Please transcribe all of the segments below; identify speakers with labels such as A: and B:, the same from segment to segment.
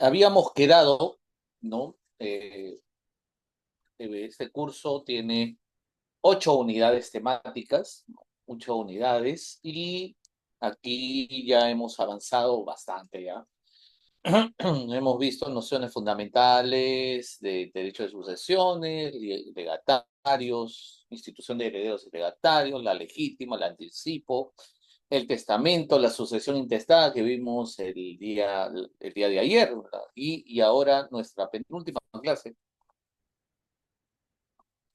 A: Habíamos quedado, ¿no? Este curso tiene 8 unidades temáticas, ¿no? 8 unidades, y aquí ya hemos avanzado bastante ya. Hemos visto nociones fundamentales de derecho de sucesiones, legatarios, institución de herederos y legatarios, la legítima, el anticipo, el testamento, la sucesión intestada que vimos el día de ayer, ¿verdad? Y ahora nuestra penúltima clase,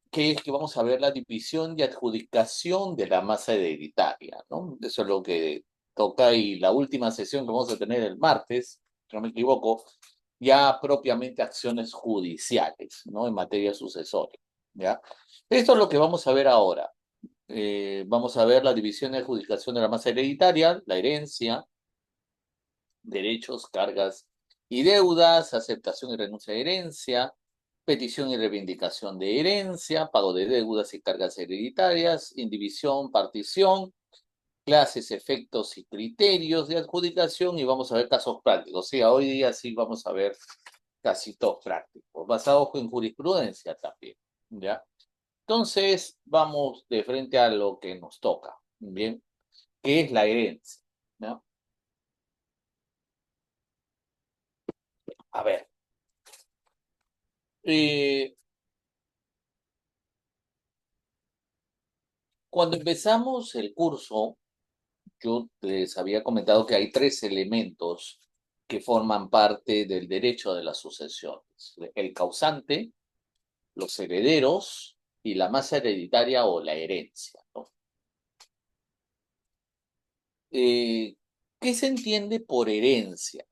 A: que es que vamos a ver la división y adjudicación de la masa hereditaria, ¿no? Eso es lo que toca, y la última sesión que vamos a tener el martes, si no me equivoco, ya propiamente acciones judiciales, ¿no? En materia sucesoria, ¿ya? Esto es lo que vamos a ver ahora. Vamos a ver la división y adjudicación de la masa hereditaria, la herencia, derechos, cargas y deudas, aceptación y renuncia de herencia, petición y reivindicación de herencia, pago de deudas y cargas hereditarias, indivisión, partición, clases, efectos y criterios de adjudicación, y vamos a ver casos prácticos. Sí, hoy día sí vamos a ver casitos prácticos, basados en jurisprudencia también, ¿ya? Entonces, vamos de frente a lo que nos toca, ¿bien? ¿Qué es la herencia? ¿No? A ver, eh, cuando empezamos el curso, yo les había comentado que hay 3 elementos que forman parte del derecho de las sucesiones: el causante, los herederos y la masa hereditaria o la herencia, ¿no? ¿Qué se entiende por herencia?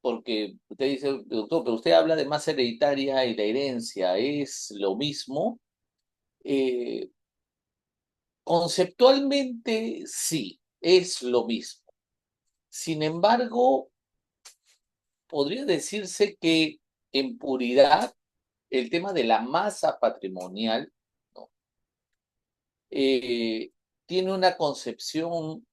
A: Porque usted dice, doctor, pero usted habla de masa hereditaria y la herencia, ¿es lo mismo? Eh, Conceptualmente sí, es lo mismo. Sin embargo, podría decirse que en puridad el tema de la masa patrimonial, ¿no? Eh, tiene una concepción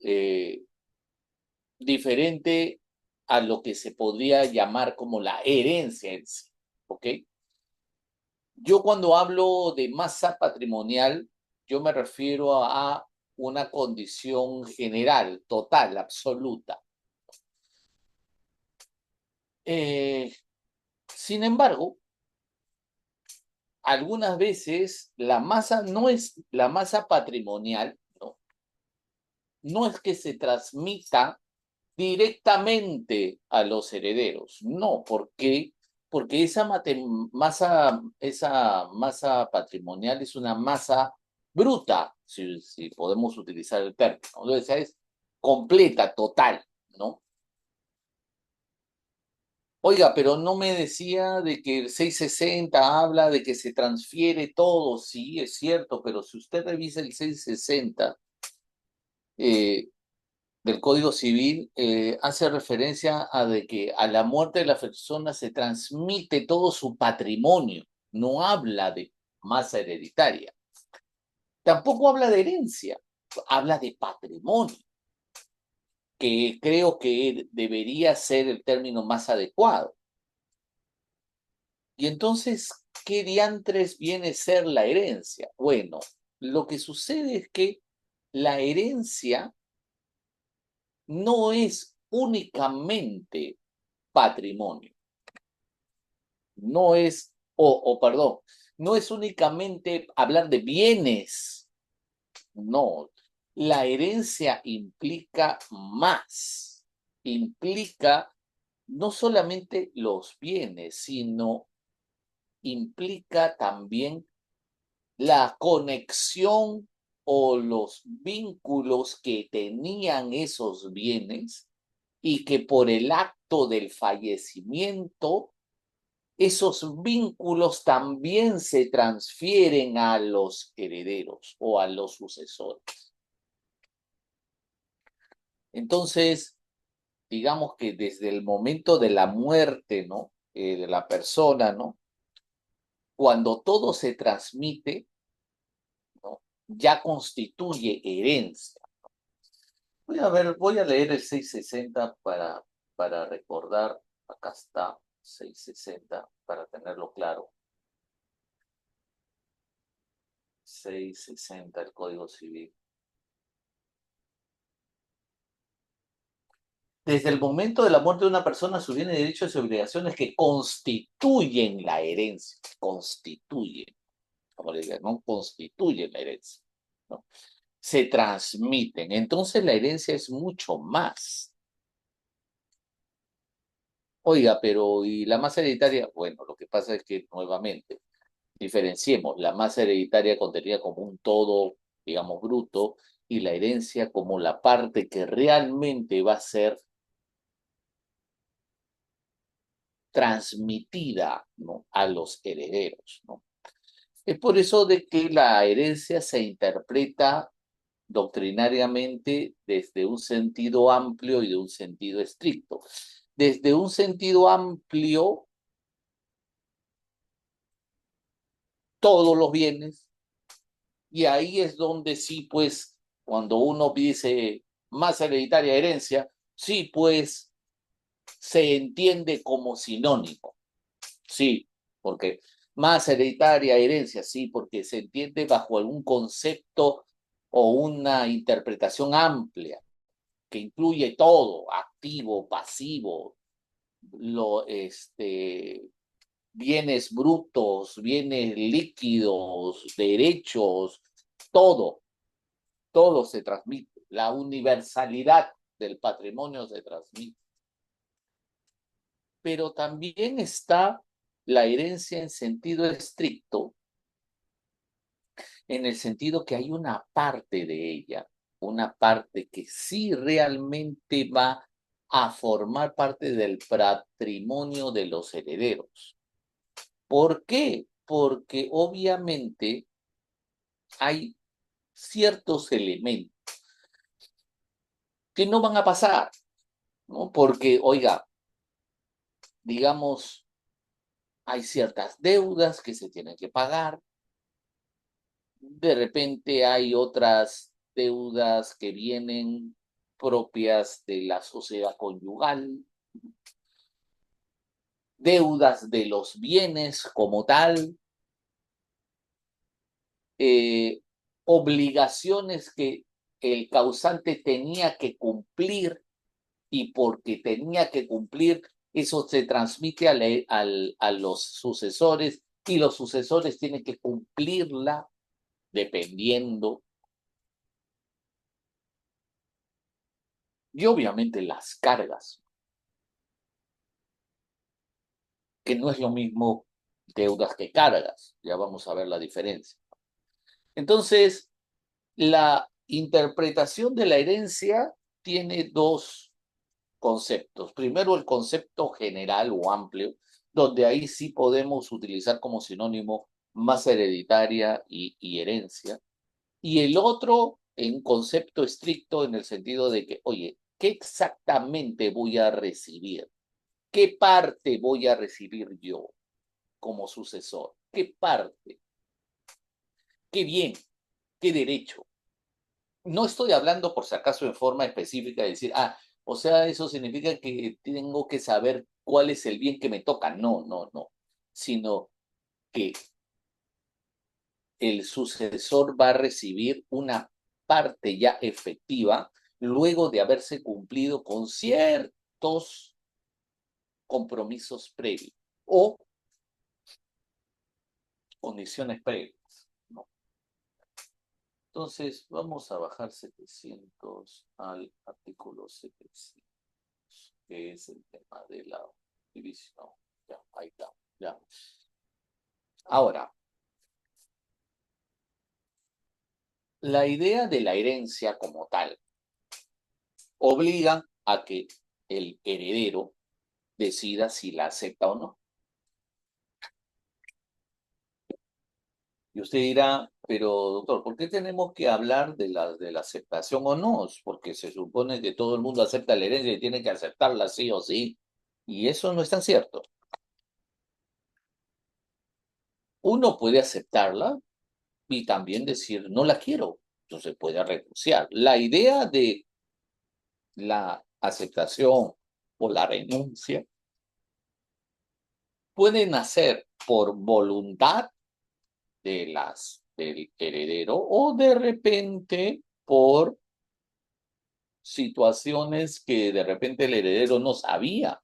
A: diferente a lo que se podría llamar como la herencia en sí, ¿ok? Yo cuando hablo de masa patrimonial, yo me refiero a una condición general, total, absoluta. Eh, Sin embargo, algunas veces la masa no es la masa patrimonial, ¿no? No es que se transmita directamente a los herederos, no, ¿por qué? Porque esa masa patrimonial es una masa bruta, si podemos utilizar el término, ¿no? O sea, es completa, total, ¿no? Oiga, pero no me decía de que el 660 habla de que se transfiere todo. Sí, es cierto, pero si usted revisa el 660 eh, del Código Civil, hace referencia a de que a la muerte de la persona se transmite todo su patrimonio. No habla de masa hereditaria. Tampoco habla de herencia, habla de patrimonio, que creo que debería ser el término más adecuado. Y entonces, ¿qué diantres viene a ser la herencia? Bueno, lo que sucede es que la herencia no es únicamente patrimonio, no es, perdón, no es únicamente hablar de bienes, no. La herencia implica más, implica no solamente los bienes, sino implica también la conexión o los vínculos que tenían esos bienes, y que por el acto del fallecimiento, esos vínculos también se transfieren a los herederos o a los sucesores. Entonces, digamos que desde el momento de la muerte, ¿no? De la persona, ¿no? Cuando todo se transmite, ¿no? Ya constituye herencia. Voy a leer el 660 para para recordar, acá está, 660, para tenerlo claro. 660, el Código Civil. Desde el momento de la muerte de una persona, sus bienes, derechos y obligaciones que constituyen la herencia, constituyen, como le digan, no constituyen la herencia, ¿no? Se transmiten. Entonces la herencia es mucho más. Oiga, pero ¿y la masa hereditaria? Bueno, lo que pasa es que nuevamente diferenciemos la masa hereditaria contenida como un todo, digamos, bruto, y la herencia como la parte que realmente va a ser transmitida, ¿no?, a los herederos, ¿no? Es por eso de que la herencia se interpreta doctrinariamente desde un sentido amplio y de un sentido estricto. Desde un sentido amplio, todos los bienes, y ahí es donde sí, pues, cuando uno dice masa hereditaria, herencia, sí, pues, se entiende como sinónimo. Sí, porque más hereditaria, herencia, sí, porque se entiende bajo algún concepto o una interpretación amplia que incluye todo, activo, pasivo, bienes brutos, bienes líquidos, derechos, todo, todo se transmite. La universalidad del patrimonio se transmite. Pero también está la herencia en sentido estricto, en el sentido que hay una parte de ella, una parte que sí realmente va a formar parte del patrimonio de los herederos. ¿Por qué? Porque obviamente hay ciertos elementos que no van a pasar, ¿no? Porque, oiga, digamos, hay ciertas deudas que se tienen que pagar, de repente hay otras deudas que vienen propias de la sociedad conyugal, deudas de los bienes como tal, eh, obligaciones que el causante tenía que cumplir y porque tenía que cumplir, eso se transmite a los sucesores y los sucesores tienen que cumplirla dependiendo. Y obviamente las cargas, que no es lo mismo deudas que cargas. Ya vamos a ver la diferencia. Entonces, la interpretación de la herencia tiene dos conceptos. Primero, el concepto general o amplio, donde ahí sí podemos utilizar como sinónimo masa hereditaria y herencia. Y el otro, en concepto estricto, en el sentido de que, oye, ¿qué exactamente voy a recibir? ¿Qué parte voy a recibir yo como sucesor? ¿Qué parte? ¿Qué bien? ¿Qué derecho? No estoy hablando, por si acaso, en forma específica de decir, o sea, eso significa que tengo que saber cuál es el bien que me toca. No, no, no. Sino que el sucesor va a recibir una parte ya efectiva luego de haberse cumplido con ciertos compromisos previos o condiciones previas, ¿no? Entonces, vamos a bajar 700 al artículo 700, que es el tema de la división. Ya, ahí está. Ya. Ahora, la idea de la herencia como tal obliga a que el heredero decida si la acepta o no. Y usted dirá, pero doctor, ¿por qué tenemos que hablar de la aceptación o no? Porque se supone que todo el mundo acepta la herencia y tiene que aceptarla sí o sí. Y eso no es tan cierto. Uno puede aceptarla y también decir, no la quiero. Entonces puede renunciar. La idea de la aceptación o la renuncia puede nacer por voluntad del heredero o de repente por situaciones que de repente el heredero no sabía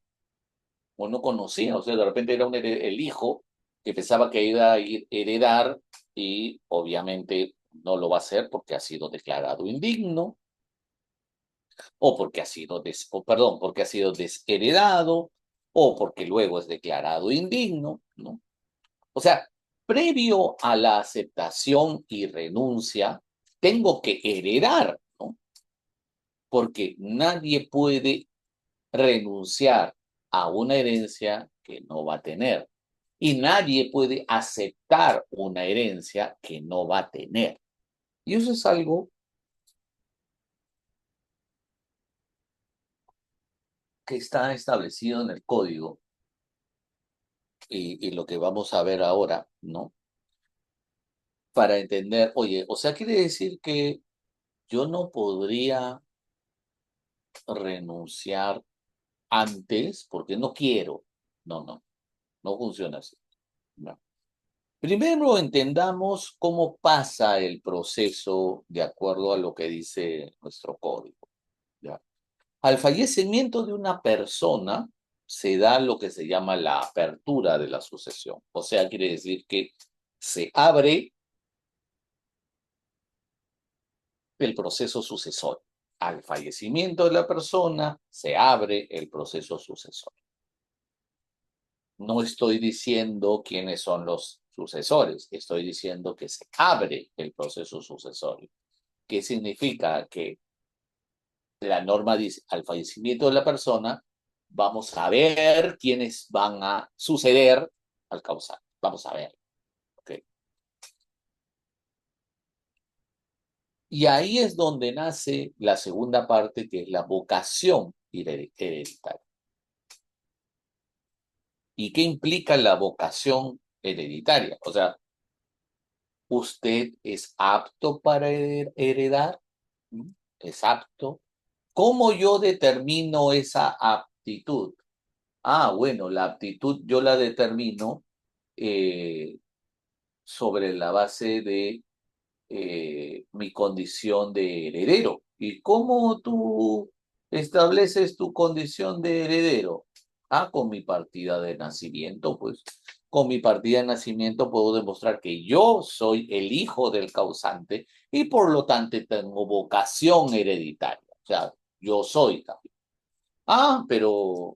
A: o no conocía. O sea, de repente era el hijo que pensaba que iba a heredar y obviamente no lo va a hacer porque ha sido declarado indigno o porque ha sido, perdón, porque ha sido desheredado o porque luego es declarado indigno, ¿no? O sea, previo a la aceptación y renuncia, tengo que heredar, ¿no? Porque nadie puede renunciar a una herencia que no va a tener. Y nadie puede aceptar una herencia que no va a tener. Y eso es algo que está establecido en el código y lo que vamos a ver ahora, ¿no? Para entender, oye, o sea, quiere decir que yo no podría renunciar antes porque no quiero. No, no, no funciona así. No. Primero entendamos cómo pasa el proceso de acuerdo a lo que dice nuestro código. ¿Ya? Al fallecimiento de una persona se da lo que se llama la apertura de la sucesión. O sea, quiere decir que se abre el proceso sucesorio. Al fallecimiento de la persona se abre el proceso sucesorio. No estoy diciendo quiénes son los sucesores, estoy diciendo que se abre el proceso sucesorio. ¿Qué significa? Que la norma dice, al fallecimiento de la persona, vamos a ver quiénes van a suceder al causante. Vamos a ver. ¿Okay? Y ahí es donde nace la segunda parte, que es la vocación hereditaria. ¿Y qué implica la vocación hereditaria? O sea, ¿usted es apto para heredar? ¿Es apto? ¿Cómo yo determino esa aptitud? Ah, bueno, la aptitud yo la determino eh, sobre la base de mi condición de heredero. ¿Y cómo tú estableces tu condición de heredero? Ah, con mi partida de nacimiento, pues. Con mi partida de nacimiento puedo demostrar que yo soy el hijo del causante y por lo tanto tengo vocación hereditaria. O sea, yo soy también. Ah, pero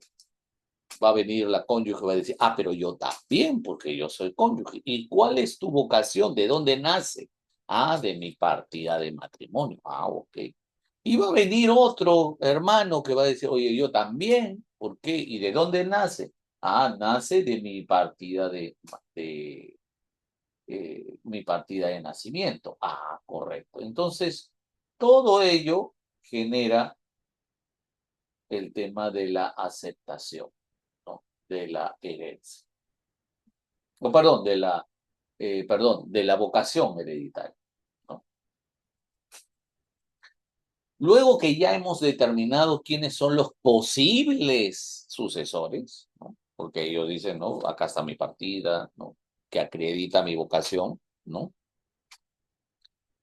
A: va a venir la cónyuge y va a decir, ah, pero yo también, porque yo soy cónyuge. ¿Y cuál es tu vocación? ¿De dónde nace? Ah, de mi partida de matrimonio. Ah, ok. Y va a venir otro hermano que va a decir, oye, yo también. ¿Por qué? ¿Y de dónde nace? Ah, nace de mi partida de mi partida de nacimiento. Ah, correcto. Entonces, todo ello genera el tema de la aceptación, ¿no? De la herencia. O perdón, de la vocación hereditaria, ¿no? Luego que ya hemos determinado quiénes son los posibles sucesores, ¿no? Porque ellos dicen, no, acá está mi partida, ¿no? Que acredita mi vocación, ¿no?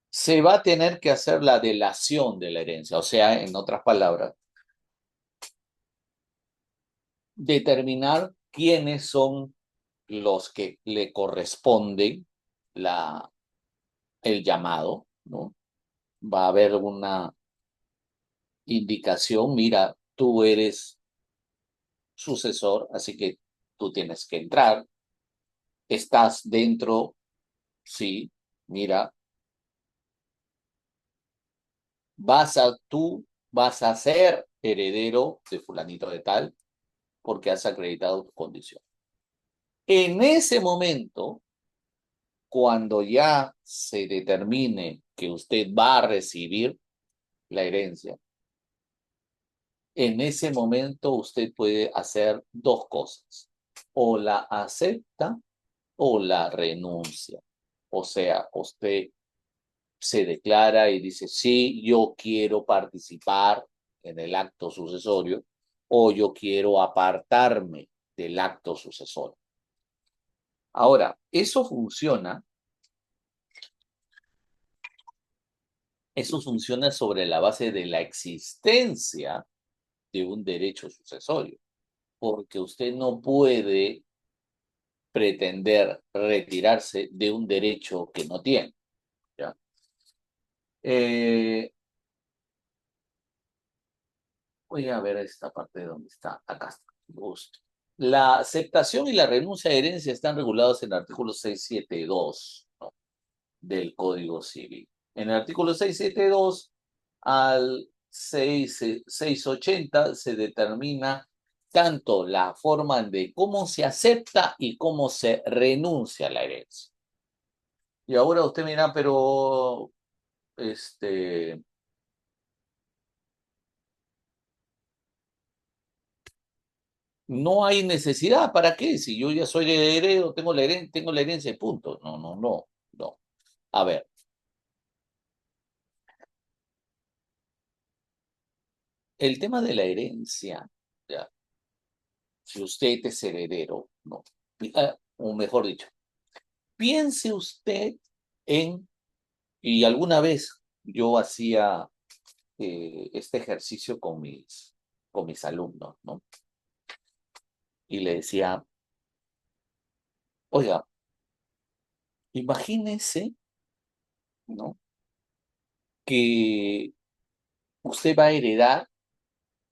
A: Se va a tener que hacer la delación de la herencia, o sea, en otras palabras, determinar quiénes son los que le corresponden el llamado, ¿no? Va a haber una indicación, mira, tú eres sucesor, así que tú tienes que entrar, estás dentro, sí, mira, tú vas a ser heredero de fulanito de tal porque has acreditado tu condición. En ese momento, cuando ya se determine que usted va a recibir la herencia, en ese momento usted puede hacer dos cosas. O la acepta o la renuncia. O sea, usted se declara y dice, sí, yo quiero participar en el acto sucesorio, o yo quiero apartarme del acto sucesorio. Ahora, eso funciona sobre la base de la existencia de un derecho sucesorio, porque usted no puede pretender retirarse de un derecho que no tiene. ¿Ya? Eh, Voy a ver esta parte de donde está. Acá está. Justo. La aceptación y la renuncia a herencia están regulados en el artículo 672, ¿no?, del Código Civil. En el artículo 672 al 680 se determina tanto la forma de cómo se acepta y cómo se renuncia a la herencia. Y ahora usted mira, pero este, no hay necesidad, ¿para qué? Si yo ya soy heredero, tengo la herencia y punto. No, no, no, no. A ver, el tema de la herencia, ya, si usted es heredero, no. O mejor dicho, piense usted en, y alguna vez yo hacía este ejercicio con mis alumnos, ¿no? Y le decía, oiga, imagínese, ¿no?, que usted va a heredar,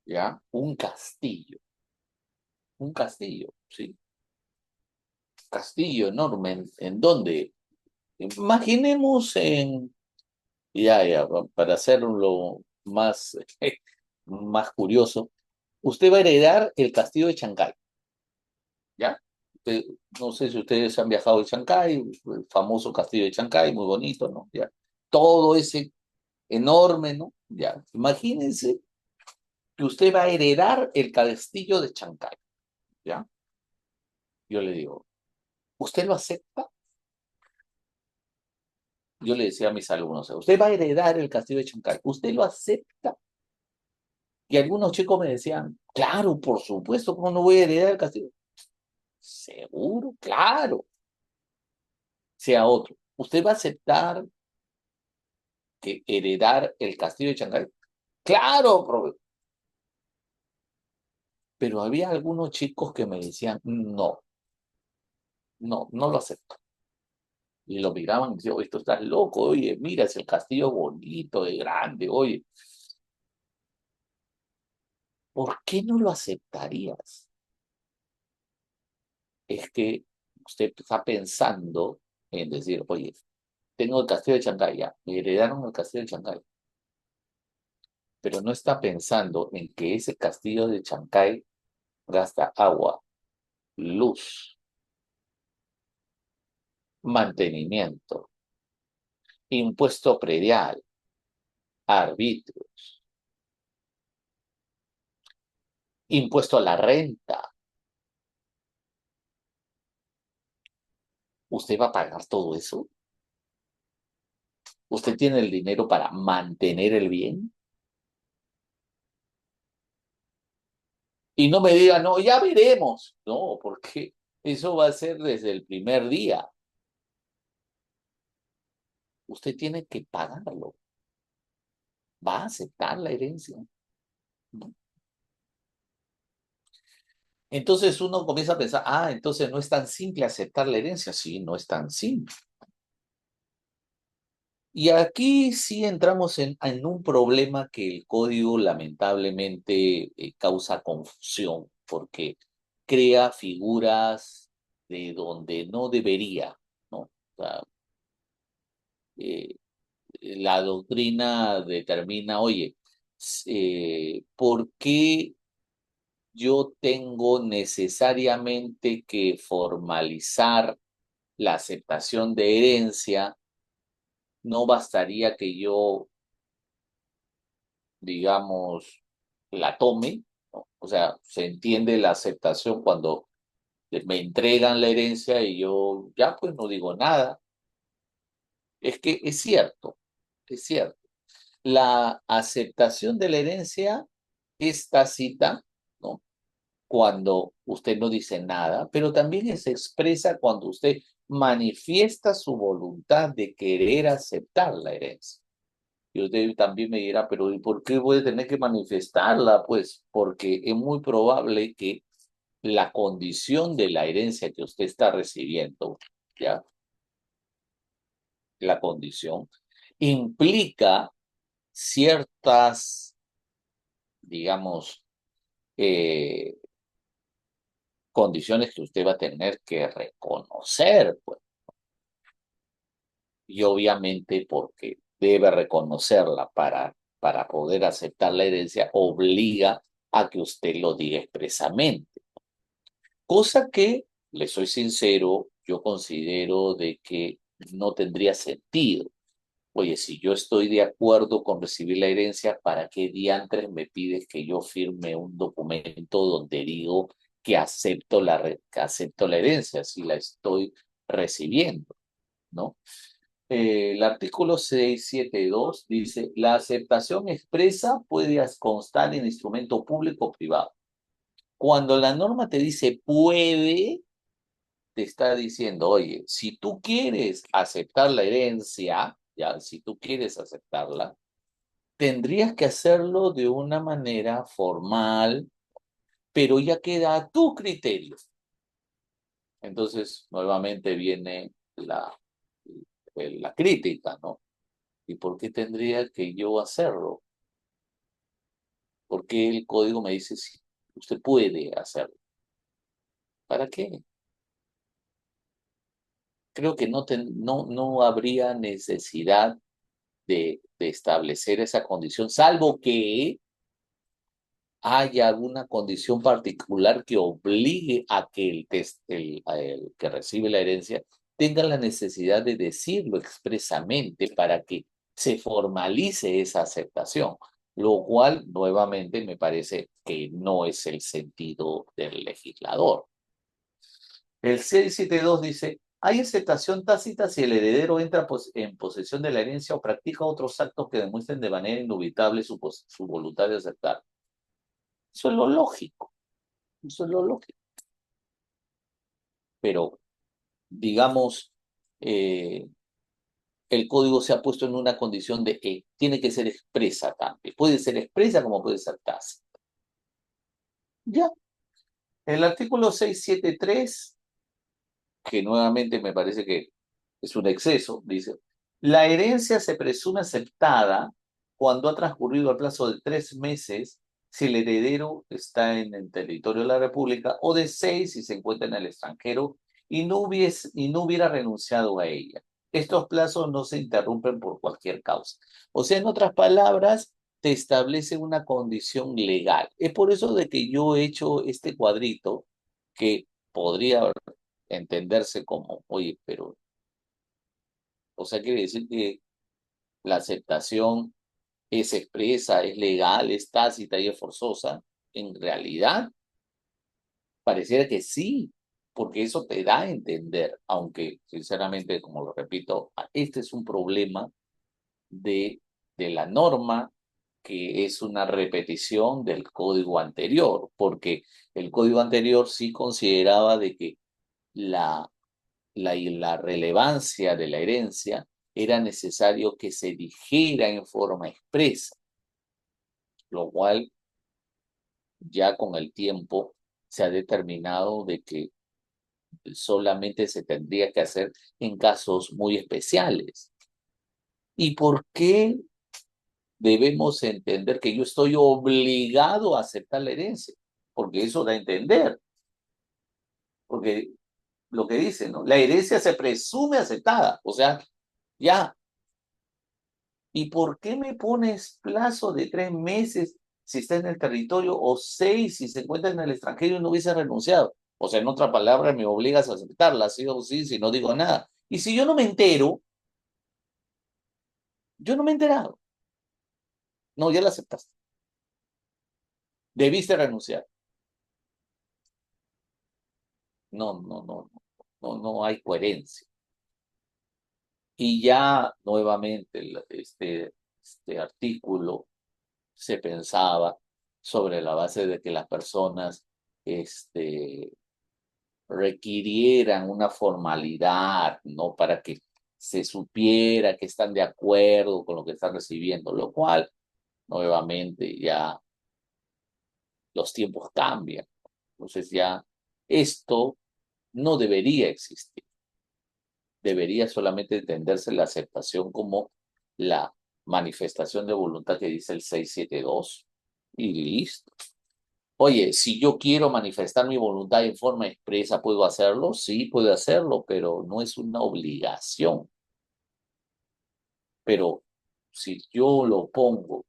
A: ¿ya?, un castillo, ¿sí? Castillo enorme, ¿en dónde? Imaginemos en, ya, para hacerlo más, más curioso, usted va a heredar el castillo de Chancay, ¿ya? No sé si ustedes han viajado a Chancay, el famoso castillo de Chancay, muy bonito, ¿no? Ya. Todo ese enorme, ¿no? Ya. Imagínense que usted va a heredar el castillo de Chancay, ¿ya? Yo le digo, ¿usted lo acepta? Yo le decía a mis alumnos, usted va a heredar el castillo de Chancay, ¿usted lo acepta? Y algunos chicos me decían, claro, por supuesto, ¿cómo no voy a heredar el castillo? Seguro, claro. Sea otro. ¿Usted va a aceptar que heredar el castillo de Chancay? Claro, pero había algunos chicos que me decían, no, no, no lo acepto. Y lo miraban y decían, oye, esto estás loco, oye, mira, es el castillo bonito, es grande, oye, ¿por qué no lo aceptarías? Es que usted está pensando en decir, oye, tengo el castillo de Chancay, ya, me heredaron el castillo de Chancay, pero no está pensando en que ese castillo de Chancay gasta agua, luz, mantenimiento, impuesto predial, arbitrios, impuesto a la renta. ¿Usted va a pagar todo eso? ¿Usted tiene el dinero para mantener el bien? Y no me diga, no, ya veremos. No, porque eso va a ser desde el primer día. Usted tiene que pagarlo. Va a aceptar la herencia, ¿no? Entonces uno comienza a pensar, entonces no es tan simple aceptar la herencia. Sí, no es tan simple. Y aquí sí entramos en un problema que el código lamentablemente causa confusión, porque crea figuras de donde no debería, ¿no? O sea, eh, la doctrina determina, oye, ¿por qué yo tengo necesariamente que formalizar la aceptación de herencia? No bastaría que yo, digamos, la tome, ¿no? O sea, se entiende la aceptación cuando me entregan la herencia y yo ya pues no digo nada. Es que es cierto, es cierto. La aceptación de la herencia es tácita, ¿no? cuando usted no dice nada, pero también se expresa cuando usted manifiesta su voluntad de querer aceptar la herencia. Y usted también me dirá, pero ¿y por qué voy a tener que manifestarla? Pues porque es muy probable que la condición de la herencia que usted está recibiendo, ¿ya? La condición implica ciertas, digamos, eh, condiciones que usted va a tener que reconocer, pues. Y obviamente porque debe reconocerla para poder aceptar la herencia, obliga a que usted lo diga expresamente. Cosa que, le soy sincero, yo considero de que no tendría sentido. Oye, si yo estoy de acuerdo con recibir la herencia, ¿para qué diantres me pides que yo firme un documento donde digo que acepto la herencia si la estoy recibiendo, ¿no? El artículo 672 dice, la aceptación expresa puede constar en instrumento público o privado. Cuando la norma te dice puede, te está diciendo, oye, si tú quieres aceptar la herencia, ya, si tú quieres aceptarla, tendrías que hacerlo de una manera formal, pero ya queda a tu criterio. Entonces, nuevamente viene la crítica, ¿no? ¿Y por qué tendría que yo hacerlo? ¿Por qué el código me dice si usted puede hacerlo? ¿Para qué? Creo que no habría necesidad de establecer esa condición, salvo que haya alguna condición particular que obligue a que el que recibe la herencia tenga la necesidad de decirlo expresamente para que se formalice esa aceptación, lo cual nuevamente me parece que no es el sentido del legislador. El 672 dice, hay aceptación tácita si el heredero entra en posesión de la herencia o practica otros actos que demuestren de manera indubitable su voluntad de aceptar. Eso es lo lógico, eso es lo lógico. Pero, digamos, eh, el código se ha puesto en una condición de que tiene que ser expresa también. Puede ser expresa como puede ser tácita. Ya. El artículo 673 que nuevamente me parece que es un exceso, dice, la herencia se presume aceptada cuando ha transcurrido el plazo de 3 meses si el heredero está en el territorio de la República o de 6 si se encuentra en el extranjero y no hubiera renunciado a ella. Estos plazos no se interrumpen por cualquier causa. O sea, en otras palabras, te establece una condición legal. Es por eso de que yo he hecho este cuadrito que podría entenderse como, oye, pero, o sea, quiere decir que la aceptación es expresa, es legal, es tácita y es forzosa. En realidad, pareciera que sí, porque eso te da a entender, aunque sinceramente, como lo repito, este es un problema de, de la norma que es una repetición del código anterior, porque el código anterior sí consideraba de que la la relevancia de la herencia, era necesario que se dijera en forma expresa, lo cual ya con el tiempo se ha determinado de que solamente se tendría que hacer en casos muy especiales. ¿Y por qué debemos entender que yo estoy obligado a aceptar la herencia? Porque eso da a entender, porque lo que dice, ¿no? La herencia se presume aceptada, o sea, ya. ¿Y por qué me pones plazo de 3 meses si está en el territorio o 6 si se encuentra en el extranjero y no hubiese renunciado? O sea, en otra palabra, me obligas a aceptarla, sí o sí, si no digo nada. Y si yo no me entero, yo no me he enterado. No, ya la aceptaste. Debiste renunciar. No hay coherencia. Y ya nuevamente este artículo se pensaba sobre la base de que las personas este, requirieran una formalidad, ¿no? Para que se supiera que están de acuerdo con lo que están recibiendo, lo cual, nuevamente, ya los tiempos cambian. Entonces ya esto no debería existir. Debería solamente entenderse la aceptación como la manifestación de voluntad que dice el 672 y listo. Oye, si yo quiero manifestar mi voluntad en forma expresa, ¿puedo hacerlo? Sí, puedo hacerlo, pero no es una obligación. Pero si yo lo pongo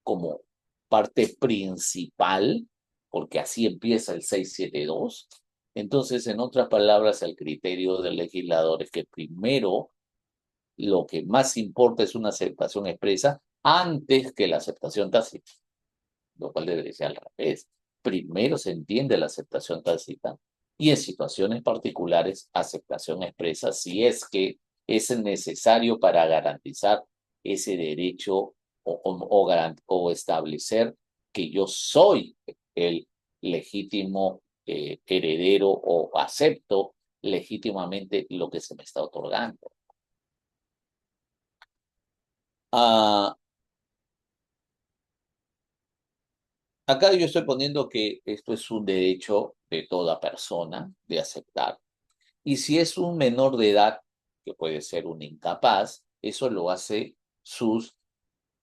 A: como parte principal, porque así empieza el 672, entonces, en otras palabras, el criterio del legislador es que primero lo que más importa es una aceptación expresa antes que la aceptación tácita, lo cual debería ser al revés. Primero se entiende la aceptación tácita y en situaciones particulares aceptación expresa si es que es necesario para garantizar ese derecho o establecer que yo soy el legítimo heredero o acepto legítimamente lo que se me está otorgando. Ah, acá yo estoy poniendo que esto es un derecho de toda persona de aceptar. Y si es un menor de edad, que puede ser un incapaz, eso lo hace sus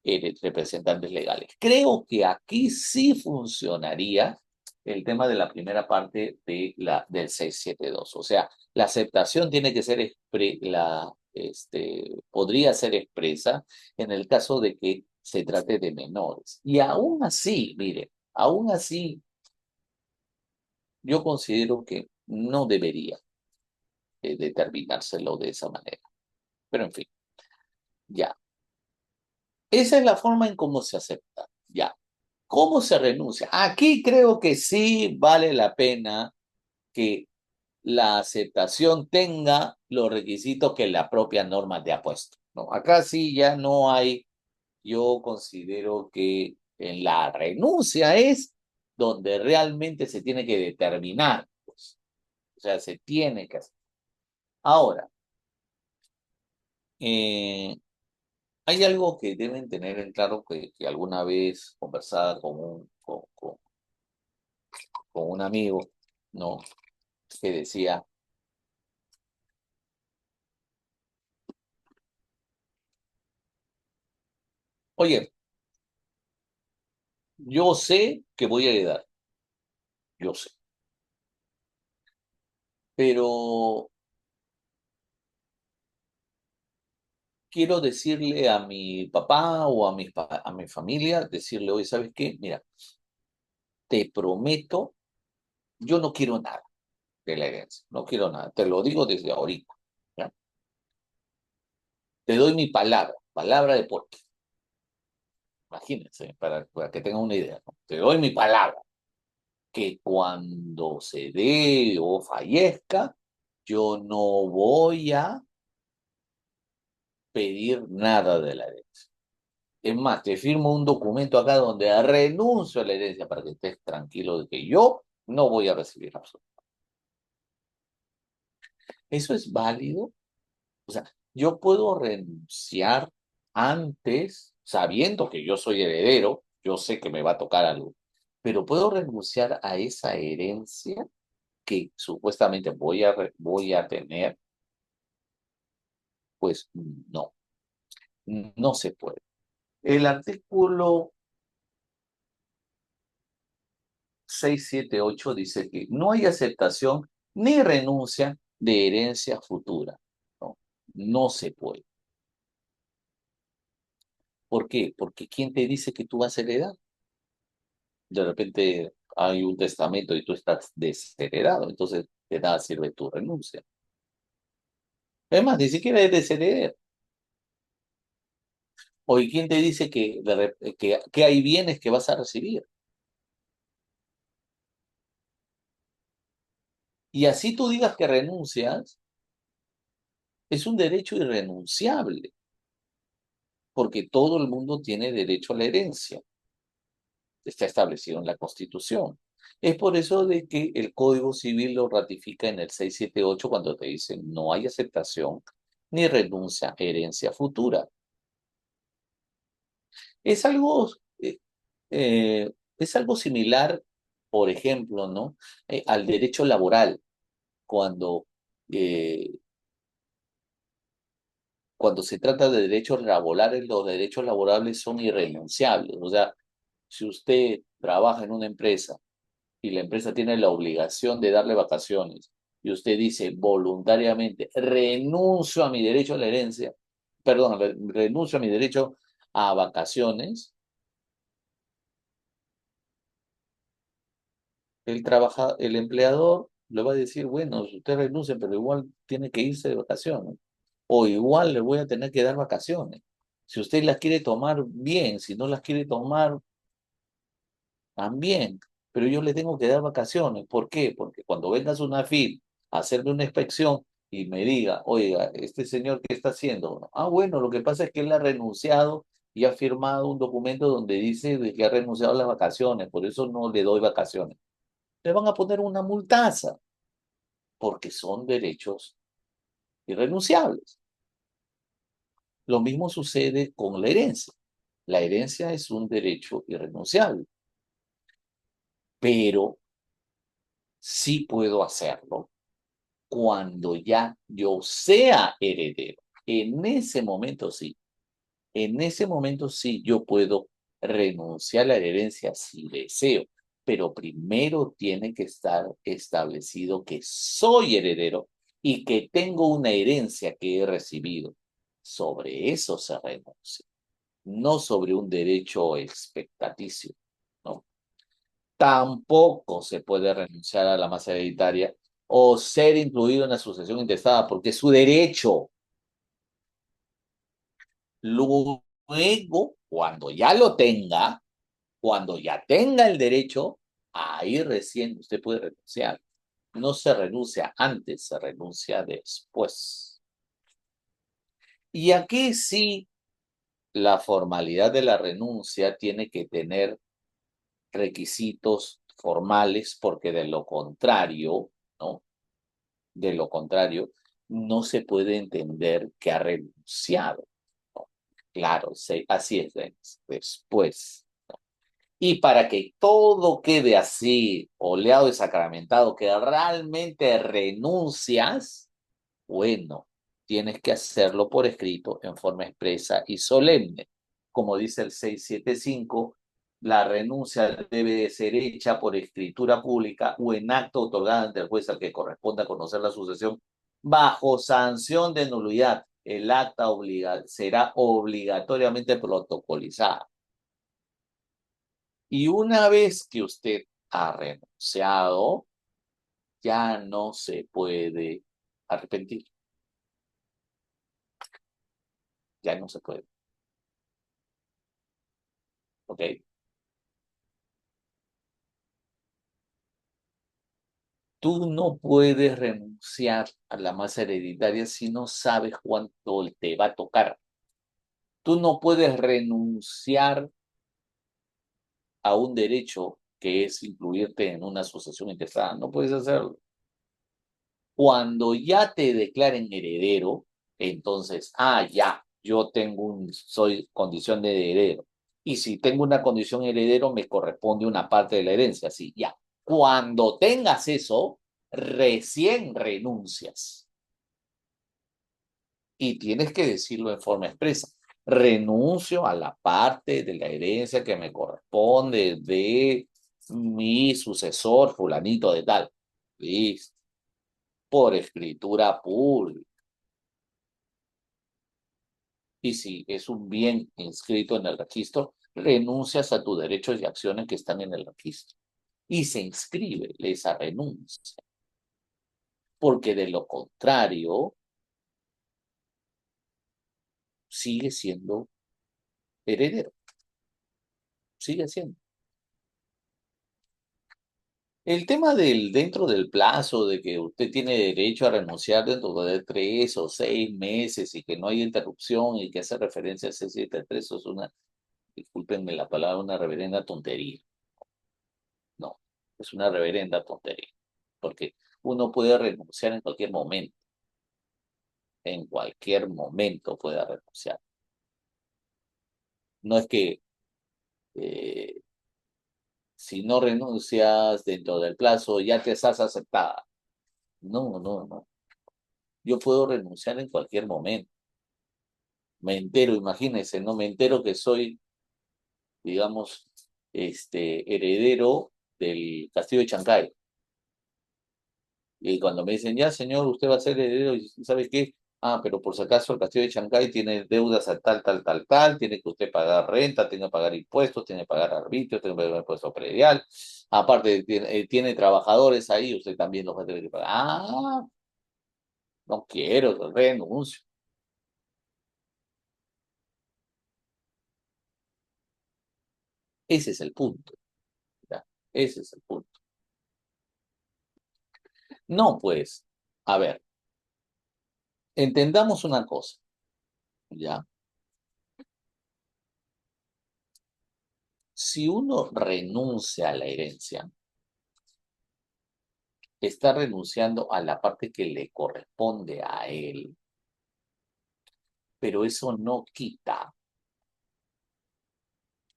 A: representantes legales. Creo que aquí sí funcionaría el tema de la primera parte del 672. O sea, la aceptación tiene que ser podría ser expresa en el caso de que se trate de menores. Y aún así, mire, aún así, yo considero que no debería determinárselo de esa manera. Pero en fin, ya. Esa es la forma en cómo se acepta. Ya. ¿Cómo se renuncia? Aquí creo que sí vale la pena que la aceptación tenga los requisitos que la propia norma te ha puesto, ¿no? Acá sí ya no hay, yo considero que en la renuncia es donde realmente se tiene que determinar, pues. O sea, se tiene que hacer. Ahora, eh, hay algo que deben tener en claro que alguna vez conversaba con un amigo, ¿no? Que decía, oye, yo sé que voy a heredar, yo sé, pero quiero decirle a mi papá o a mi familia, decirle, oye, ¿sabes qué? Mira, te prometo, yo no quiero nada de la herencia, no quiero nada, te lo digo desde ahorita, ¿ya? Te doy mi palabra, palabra de por qué. Imagínense, para que tengan una idea, ¿no? Te doy mi palabra, que cuando se dé o fallezca, yo no voy a pedir nada de la herencia. Es más, te firmo un documento acá donde renuncio a la herencia para que estés tranquilo de que yo no voy a recibir absolutamente. ¿Eso es válido? O sea, yo puedo renunciar antes, sabiendo que yo soy heredero, yo sé que me va a tocar algo, pero puedo renunciar a esa herencia que supuestamente voy a tener, pues no, no se puede. El artículo 678 dice que no hay aceptación ni renuncia de herencia futura. No, no se puede. ¿Por qué? Porque ¿quién te dice que tú vas a heredar? De repente hay un testamento y tú estás desheredado, entonces de nada sirve tu renuncia. Es más, ni siquiera es desheredar. ¿O y quién te dice que hay bienes que vas a recibir? Y así tú digas que renuncias, es un derecho irrenunciable, porque todo el mundo tiene derecho a la herencia. Está establecido en la Constitución. Es por eso de que el Código Civil lo ratifica en el 678 cuando te dice no hay aceptación ni renuncia a herencia futura. Es algo, eh, es algo similar, por ejemplo, ¿no? Al derecho laboral, cuando, eh, cuando se trata de derechos laborales, los derechos laborables son irrenunciables. O sea, si usted trabaja en una empresa y la empresa tiene la obligación de darle vacaciones y usted dice voluntariamente, renuncio a mi derecho a la herencia, perdón, renuncio a mi derecho a vacaciones, el empleador le va a decir, bueno, usted renuncia, pero igual tiene que irse de vacaciones. O igual le voy a tener que dar vacaciones. Si usted las quiere tomar bien, si no las quiere tomar también, pero yo le tengo que dar vacaciones. ¿Por qué? Porque cuando venga a SUNAFIL a hacerme una inspección y me diga, oiga, este señor, ¿qué está haciendo? Ah, bueno, lo que pasa es que él ha renunciado y ha firmado un documento donde dice de que ha renunciado a las vacaciones, por eso no le doy vacaciones. Le van a poner una multaza, porque son derechos irrenunciables. Lo mismo sucede con la herencia. La herencia es un derecho irrenunciable, pero sí puedo hacerlo cuando ya yo sea heredero. En ese momento sí, en ese momento sí yo puedo renunciar a la herencia si deseo, pero primero tiene que estar establecido que soy heredero y que tengo una herencia que he recibido. Sobre eso se renuncia, no sobre un derecho expectaticio, ¿no? Tampoco se puede renunciar a la masa hereditaria o ser incluido en la sucesión intestada, porque es su derecho. Luego, cuando ya tenga el derecho, ahí recién usted puede renunciar. No se renuncia antes, se renuncia después. Y aquí sí, la formalidad de la renuncia tiene que tener requisitos formales, porque de lo contrario, ¿no? De lo contrario, no se puede entender que ha renunciado, ¿no? Claro, así es, Denis. Después. Y para que todo quede así, oleado y sacramentado, que realmente renuncias, bueno, tienes que hacerlo por escrito en forma expresa y solemne. Como dice el 675, la renuncia debe de ser hecha por escritura pública o en acto otorgado ante el juez al que corresponda conocer la sucesión bajo sanción de nulidad. El acta será obligatoriamente protocolizada. Y una vez que usted ha renunciado, ya no se puede arrepentir, ya no se puede, ¿ok? Tú no puedes renunciar a la masa hereditaria si no sabes cuánto te va a tocar. Tú no puedes renunciar a un derecho que es incluirte en una asociación intestada. No puedes hacerlo. Cuando ya te declaren heredero, entonces, ya, yo soy condición de heredero. Y si tengo una condición heredero, me corresponde una parte de la herencia, sí, ya. Cuando tengas eso, recién renuncias. Y tienes que decirlo en forma expresa. Renuncio a la parte de la herencia que me corresponde de mi sucesor, fulanito de tal. Listo. Por escritura pública. Y si es un bien inscrito en el registro, renuncias a tus derechos y acciones que están en el registro. Y se inscribe esa renuncia. Porque de lo contrario, sigue siendo heredero. Sigue siendo. El tema dentro del plazo de que usted tiene derecho a renunciar dentro de 3 o 6 meses y que no hay interrupción y que hace referencia a 673, eso es una, discúlpenme la palabra, una reverenda tontería. No. Es una reverenda tontería, porque uno puede renunciar en cualquier momento puede renunciar. No es que eh, si no renuncias dentro del plazo ya te estás aceptada. No, no, no. Yo puedo renunciar en cualquier momento. Me entero, imagínense, ¿no? Me entero que soy, digamos, heredero del Castillo de Chancay. Y cuando me dicen, ya, señor, usted va a ser heredero, y ¿sabe qué? Ah, pero por si acaso el Castillo de Chancay tiene deudas a tal, tal, tal, tal, tiene que usted pagar renta, tiene que pagar impuestos, tiene que pagar arbitrios, tiene que pagar impuesto predial. Aparte, tiene trabajadores ahí, usted también los va a tener que pagar. Ah, no quiero, renuncio. Ese es el punto, ¿ya? Ese es el punto. No, pues, a ver, entendamos una cosa, ¿ya? Si uno renuncia a la herencia, está renunciando a la parte que le corresponde a él, pero eso no quita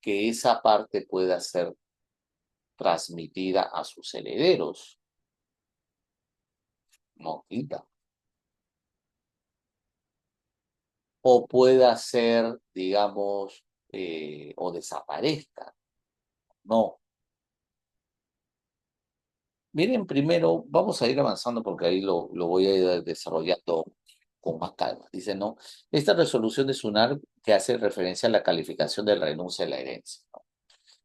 A: que esa parte pueda ser transmitida a sus herederos, no quita. O pueda ser, digamos, o desaparezca, no. Miren, primero, vamos a ir avanzando porque ahí lo voy a ir desarrollando con más calma. Dice, no, esta resolución de SUNAR que hace referencia a la calificación de la renuncia a la herencia.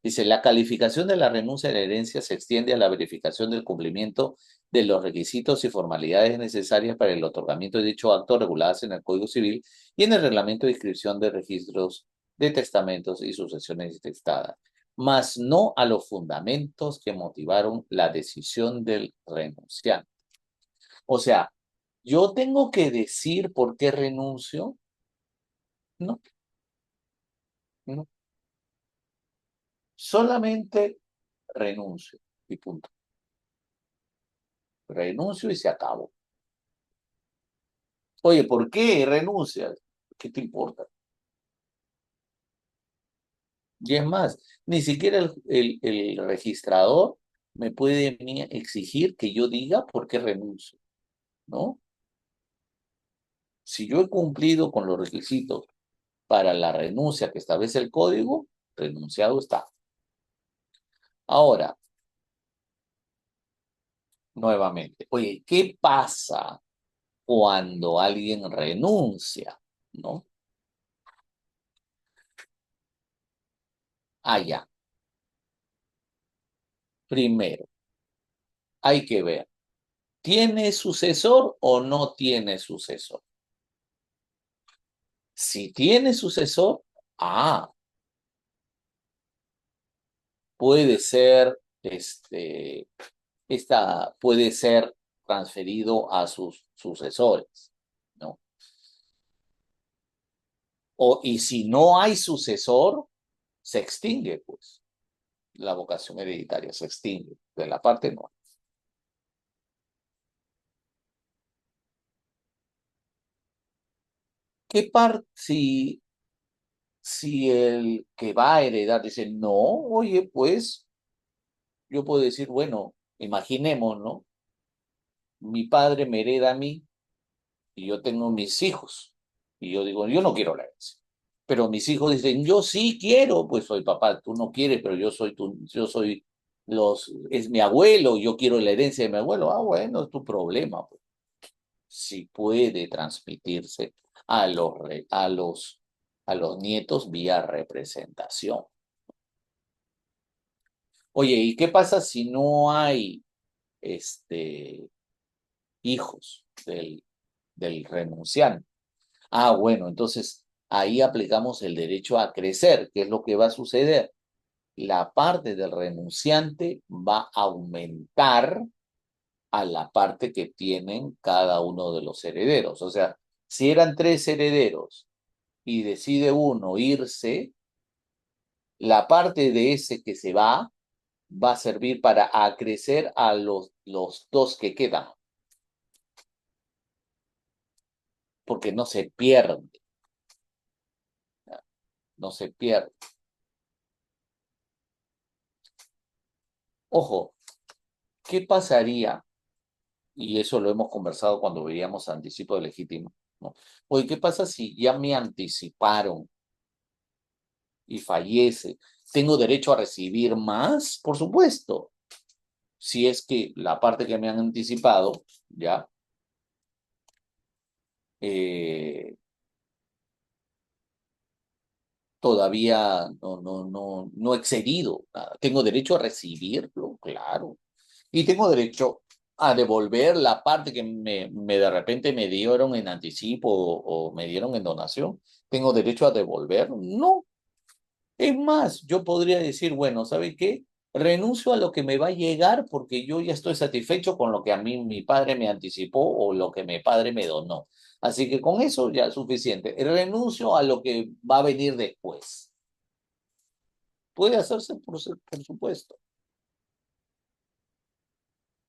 A: Dice, la calificación de la renuncia a la herencia se extiende a la verificación del cumplimiento de los requisitos y formalidades necesarias para el otorgamiento de dicho acto reguladas en el Código Civil y en el Reglamento de Inscripción de Registros de Testamentos y Sucesiones Intestadas, mas no a los fundamentos que motivaron la decisión del renunciante. O sea, ¿yo tengo que decir por qué renuncio? No, no. Solamente renuncio y punto. Renuncio y se acabó. Oye, ¿por qué renuncias? ¿Qué te importa? Y es más, ni siquiera el registrador me puede a mí exigir que yo diga por qué renuncio, ¿no? Si yo he cumplido con los requisitos para la renuncia que establece el código, renunciado está. Ahora, nuevamente, oye, ¿qué pasa cuando alguien renuncia? ¿No? Ya. Primero, hay que ver, ¿tiene sucesor o no tiene sucesor? Si tiene sucesor, ah, puede ser, puede ser transferido a sus sucesores, ¿no? Y si no hay sucesor, se extingue, pues, la vocación hereditaria, se extingue. De la parte no. ¿Qué parte, si el que va a heredar dice, no, oye, pues, yo puedo decir, bueno, imaginemos, ¿no? Mi padre me hereda a mí y yo tengo mis hijos. Y yo digo, yo no quiero la herencia. Pero mis hijos dicen, yo sí quiero, pues soy papá, tú no quieres, pero yo soy es mi abuelo, yo quiero la herencia de mi abuelo. Ah, bueno, es tu problema, pues. Si puede transmitirse a los nietos vía representación. Oye, ¿y qué pasa si no hay hijos del renunciante? Ah, bueno, entonces ahí aplicamos el derecho a crecer. ¿Qué es lo que va a suceder? La parte del renunciante va a aumentar a la parte que tienen cada uno de los herederos. O sea, si eran tres herederos y decide uno irse, la parte de ese que se va va a servir para acrecer a los dos que quedan, porque no se pierde, no se pierde. Ojo, ¿qué pasaría? Y eso lo hemos conversado cuando veíamos anticipo de legítimo, ¿no? Oye, ¿qué pasa si ya me anticiparon y fallece? ¿Tengo derecho a recibir más? Por supuesto. Si es que la parte que me han anticipado, ya, eh, todavía no he excedido nada. ¿Tengo derecho a recibirlo? Claro. Y tengo derecho a devolver la parte que de repente me dieron en anticipo o me dieron en donación. ¿Tengo derecho a devolver? No. Es más, yo podría decir, bueno, ¿sabe qué? Renuncio a lo que me va a llegar porque yo ya estoy satisfecho con lo que a mí mi padre me anticipó o lo que mi padre me donó. Así que con eso ya es suficiente. Renuncio a lo que va a venir después. Puede hacerse, por supuesto.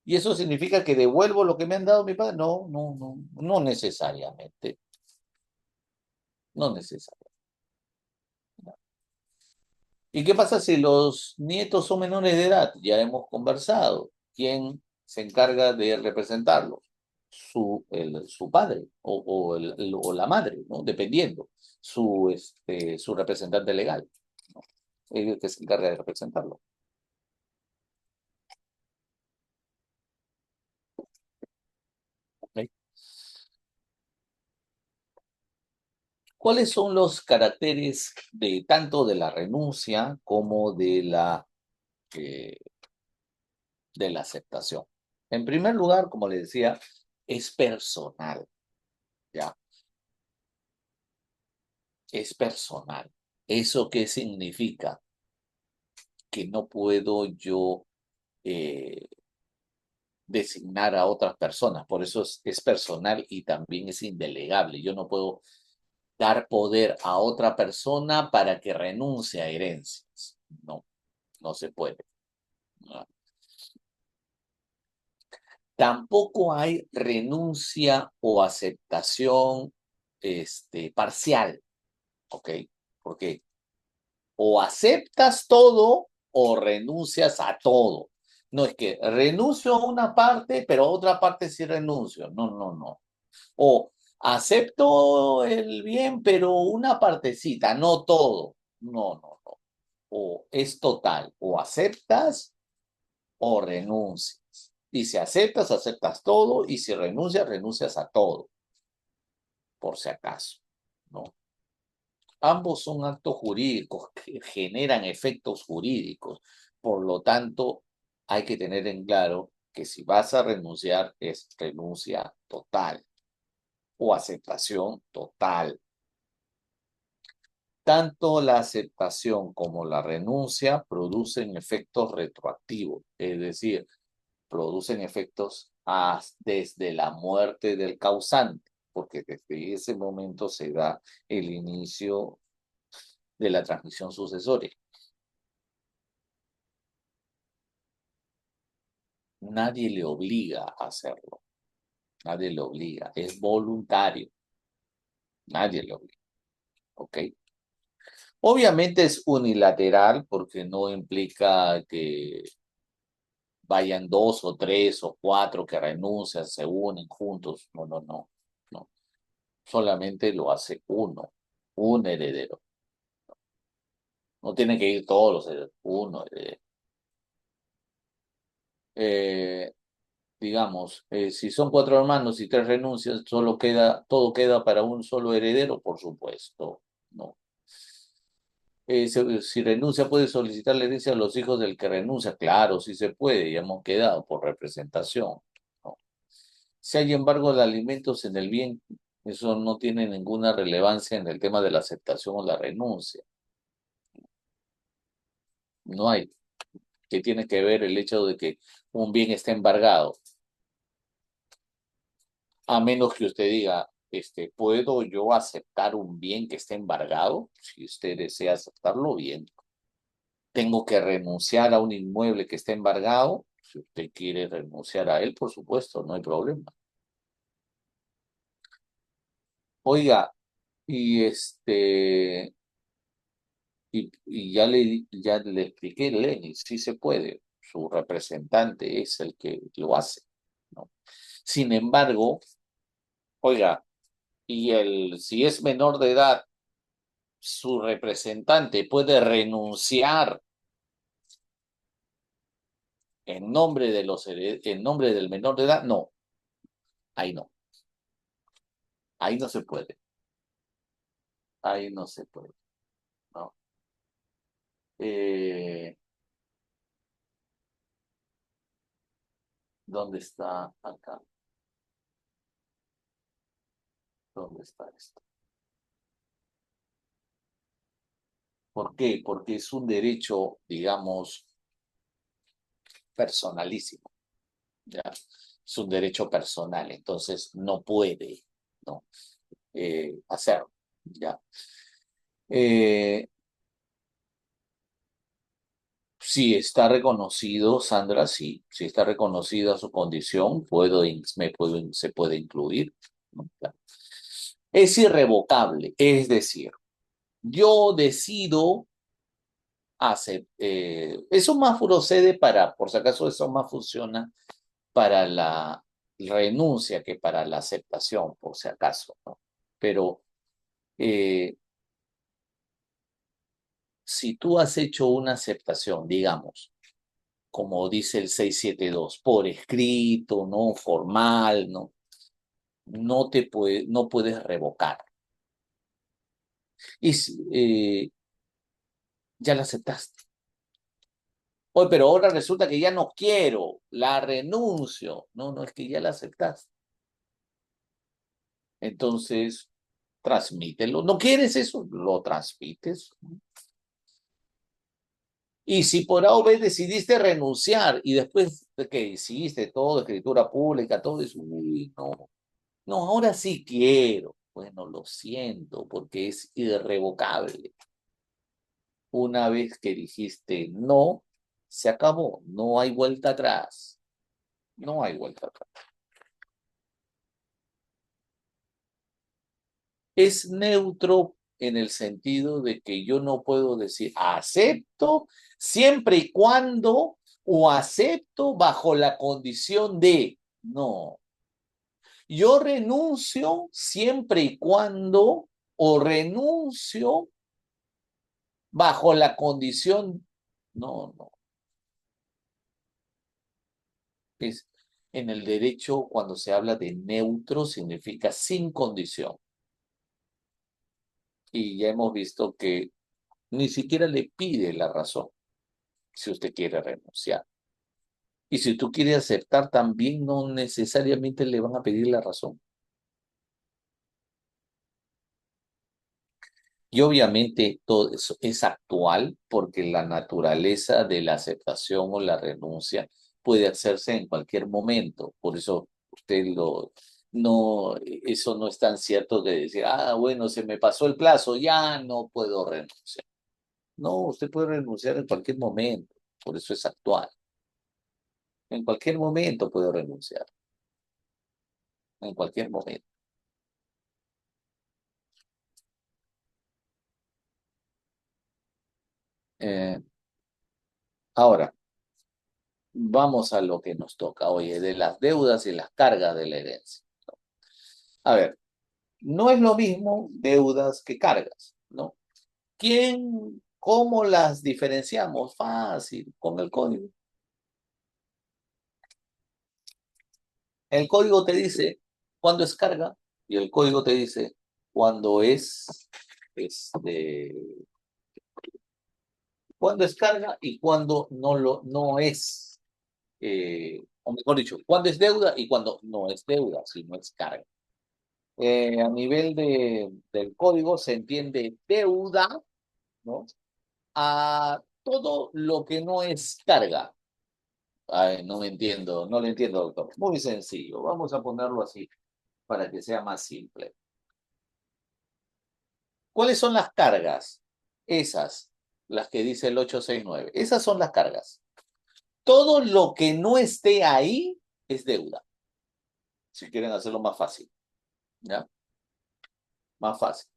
A: ¿Y eso significa que devuelvo lo que me han dado mi padre? No, no necesariamente. No necesariamente. ¿Y qué pasa si los nietos son menores de edad? Ya hemos conversado. ¿Quién se encarga de representarlos? Su padre o la madre, ¿no? Dependiendo, su representante legal, ¿no? El que se encarga de representarlo. ¿Ok? ¿Cuáles son los caracteres de tanto de la renuncia como eh, de la aceptación? En primer lugar, como le decía, es personal, ¿ya? Es personal. ¿Eso qué significa? Que no puedo yo eh, designar a otras personas. Por eso es personal y también es indelegable. Yo no puedo dar poder a otra persona para que renuncie a herencias. No, no se puede. No. Tampoco hay renuncia o aceptación parcial, ¿ok? Porque o aceptas todo o renuncias a todo. No es que renuncio a una parte, pero a otra parte sí renuncio. No. O acepto el bien, pero una partecita, no todo. No. O es total. O aceptas o renuncias. Y si aceptas, aceptas todo. Y si renuncias, renuncias a todo. Por si acaso, ¿no? Ambos son actos jurídicos que generan efectos jurídicos. Por lo tanto, hay que tener en claro que si vas a renunciar es renuncia total o aceptación total. Tanto la aceptación como la renuncia producen efectos retroactivos, es decir, producen efectos desde la muerte del causante, porque desde ese momento se da el inicio de la transmisión sucesoria. Nadie le obliga a hacerlo, nadie le obliga, es voluntario, nadie le obliga, ¿ok? Obviamente es unilateral porque no implica que vayan dos o tres o cuatro que renuncian, se unen juntos, no, solamente lo hace uno, un heredero, no tienen que ir todos los herederos, uno heredero. Eh, digamos, si son cuatro hermanos y tres renuncias, todo queda para un solo heredero, por supuesto, no. Si renuncia, puede solicitar la herencia a los hijos del que renuncia. Claro, sí se puede, ya hemos quedado por representación, ¿no? Si hay embargo de alimentos en el bien, eso no tiene ninguna relevancia en el tema de la aceptación o la renuncia. No hay. Que tiene que ver el hecho de que un bien esté embargado. A menos que usted diga, ¿puedo yo aceptar un bien que esté embargado? Si usted desea aceptarlo, bien. Tengo que renunciar a un inmueble que está embargado. Si usted quiere renunciar a él, por supuesto, no hay problema. Oiga, y y ya le expliqué, Lenny, sí se puede. Su representante es el que lo hace, ¿no? Sin embargo, oiga, si es menor de edad, su representante puede renunciar en nombre del menor de edad. No, ahí no, ahí no se puede, ahí no se puede, ¿no? Eh, ¿Dónde está acá? ¿Dónde está esto? ¿Por qué? Porque es un derecho, digamos, personalísimo, ¿ya? Es un derecho personal, entonces no puede, ¿no? Hacerlo, ¿ya? Eh, si está reconocido, Sandra, sí, si está reconocida su condición, se puede incluir, ¿no? Claro. Es irrevocable, es decir, yo decido eso más procede por si acaso eso más funciona para la renuncia que para la aceptación, por si acaso, ¿no? Pero eh, si tú has hecho una aceptación, digamos, como dice el 672 por escrito, no formal, no puedes revocar. Y ya la aceptaste. Oye, pero ahora resulta que ya no quiero, la renuncio. No, no, es que ya la aceptaste. Entonces, transmítelo. ¿No quieres eso? Lo transmites. Y si por A o B decidiste renunciar y después de que hiciste todo, escritura pública, todo eso, uy, no, no, ahora sí quiero. Bueno, lo siento, porque es irrevocable. Una vez que dijiste no, se acabó. No hay vuelta atrás. No hay vuelta atrás. Es neutro en el sentido de que yo no puedo decir acepto siempre y cuando o acepto bajo la condición de no. Yo renuncio siempre y cuando o renuncio bajo la condición. No, no. Es en el derecho cuando se habla de neutro significa sin condición. Y ya hemos visto que ni siquiera le pide la razón si usted quiere renunciar. Y si tú quieres aceptar también, no necesariamente le van a pedir la razón. Y obviamente todo eso es actual porque la naturaleza de la aceptación o la renuncia puede hacerse en cualquier momento. Por eso no, eso no es tan cierto de decir, bueno, se me pasó el plazo, ya no puedo renunciar. No, usted puede renunciar en cualquier momento. Por eso es actual. En cualquier momento puede renunciar. En cualquier momento. Eh, ahora, vamos a lo que nos toca, oye, de las deudas y las cargas de la herencia. A ver, no es lo mismo deudas que cargas, ¿no? ¿Cómo las diferenciamos? Fácil, con el código. El código te dice cuándo es carga y el código te dice cuándo este, cuándo es carga y cuándo no es, o mejor dicho, cuándo es deuda y cuándo no es deuda, si no es carga. A nivel del código se entiende deuda, ¿no? A todo lo que no es carga. Ay, no me entiendo, no lo entiendo, doctor. Muy sencillo, vamos a ponerlo así para que sea más simple. ¿Cuáles son las cargas? Esas. las que dice el 869. Esas son las cargas. Todo lo que no esté ahí es deuda, si quieren hacerlo más fácil, ¿ya? Más fácil.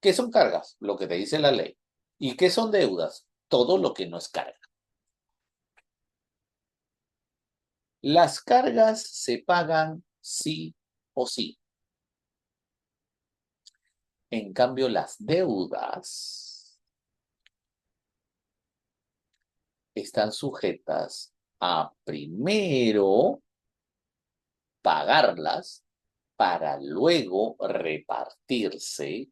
A: ¿Qué son cargas? Lo que te dice la ley. ¿Y qué son deudas? Todo lo que no es carga. Las cargas se pagan sí o sí. En cambio, las deudas están sujetas a primero pagarlas para luego repartirse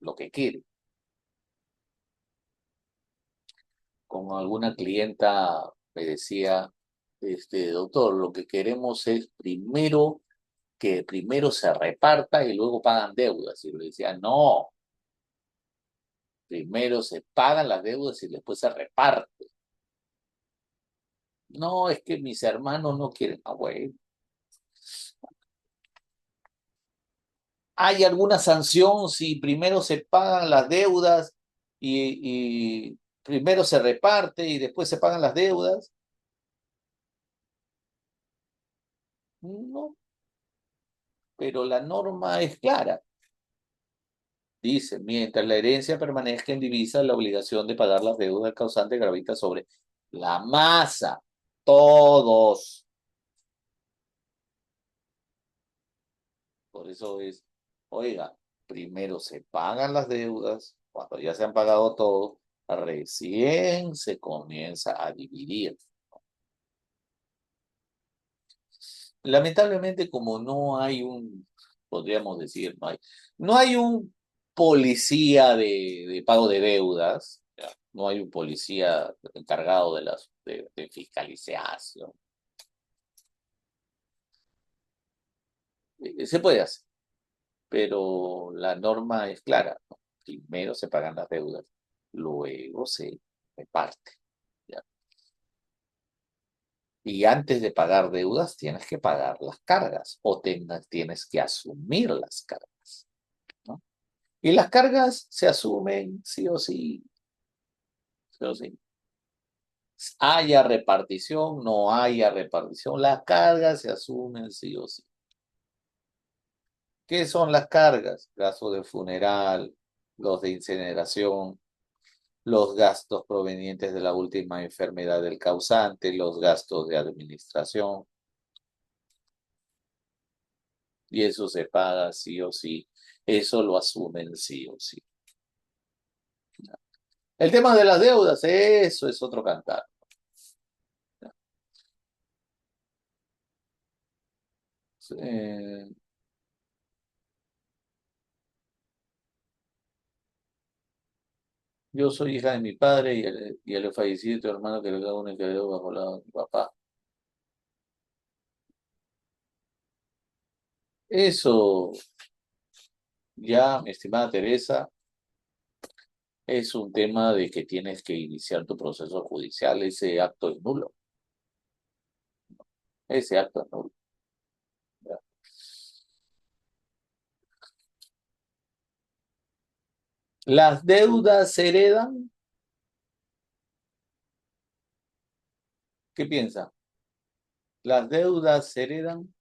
A: lo que quede. Con alguna clienta me decía, doctor, lo que queremos es primero que primero se reparta y luego pagan deudas. Y le decía, no, primero se pagan las deudas y después se reparte. No, es que mis hermanos no quieren. Ah, bueno. ¿Hay alguna sanción si primero se pagan las deudas y primero se reparte y después se pagan las deudas? No, pero la norma es clara. Dice, mientras la herencia permanezca en divisa, la obligación de pagar las deudas del causante gravita sobre la masa. Todos. Por eso es, oiga, primero se pagan las deudas, cuando ya se han pagado todo, recién se comienza a dividir. Lamentablemente, como no hay podríamos decir, no hay un policía de pago de deudas, ya, no hay un policía encargado de fiscalización. Se puede hacer, pero la norma es clara, ¿no? Primero se pagan las deudas, luego se reparte, ¿ya? Y antes de pagar deudas tienes que pagar las cargas o tienes que asumir las cargas, ¿no? Y las cargas se asumen sí o sí, sí o sí. Haya repartición, no haya repartición, las cargas se asumen sí o sí. ¿Qué son las cargas? Gastos de funeral, los de incineración, los gastos provenientes de la última enfermedad del causante, los gastos de administración, y eso se paga sí o sí. Eso lo asumen sí o sí. El tema de las deudas, eso es otro cantar. Eh, yo soy hija de mi padre y el fallecido tu hermano que le quedó un heredero bajo la de mi papá. Eso ya, mi estimada Teresa, es un tema de que tienes que iniciar tu proceso judicial. Ese acto es nulo. Ese acto es nulo. ¿Ya? Las deudas se heredan. ¿Qué piensa? Las deudas se heredan.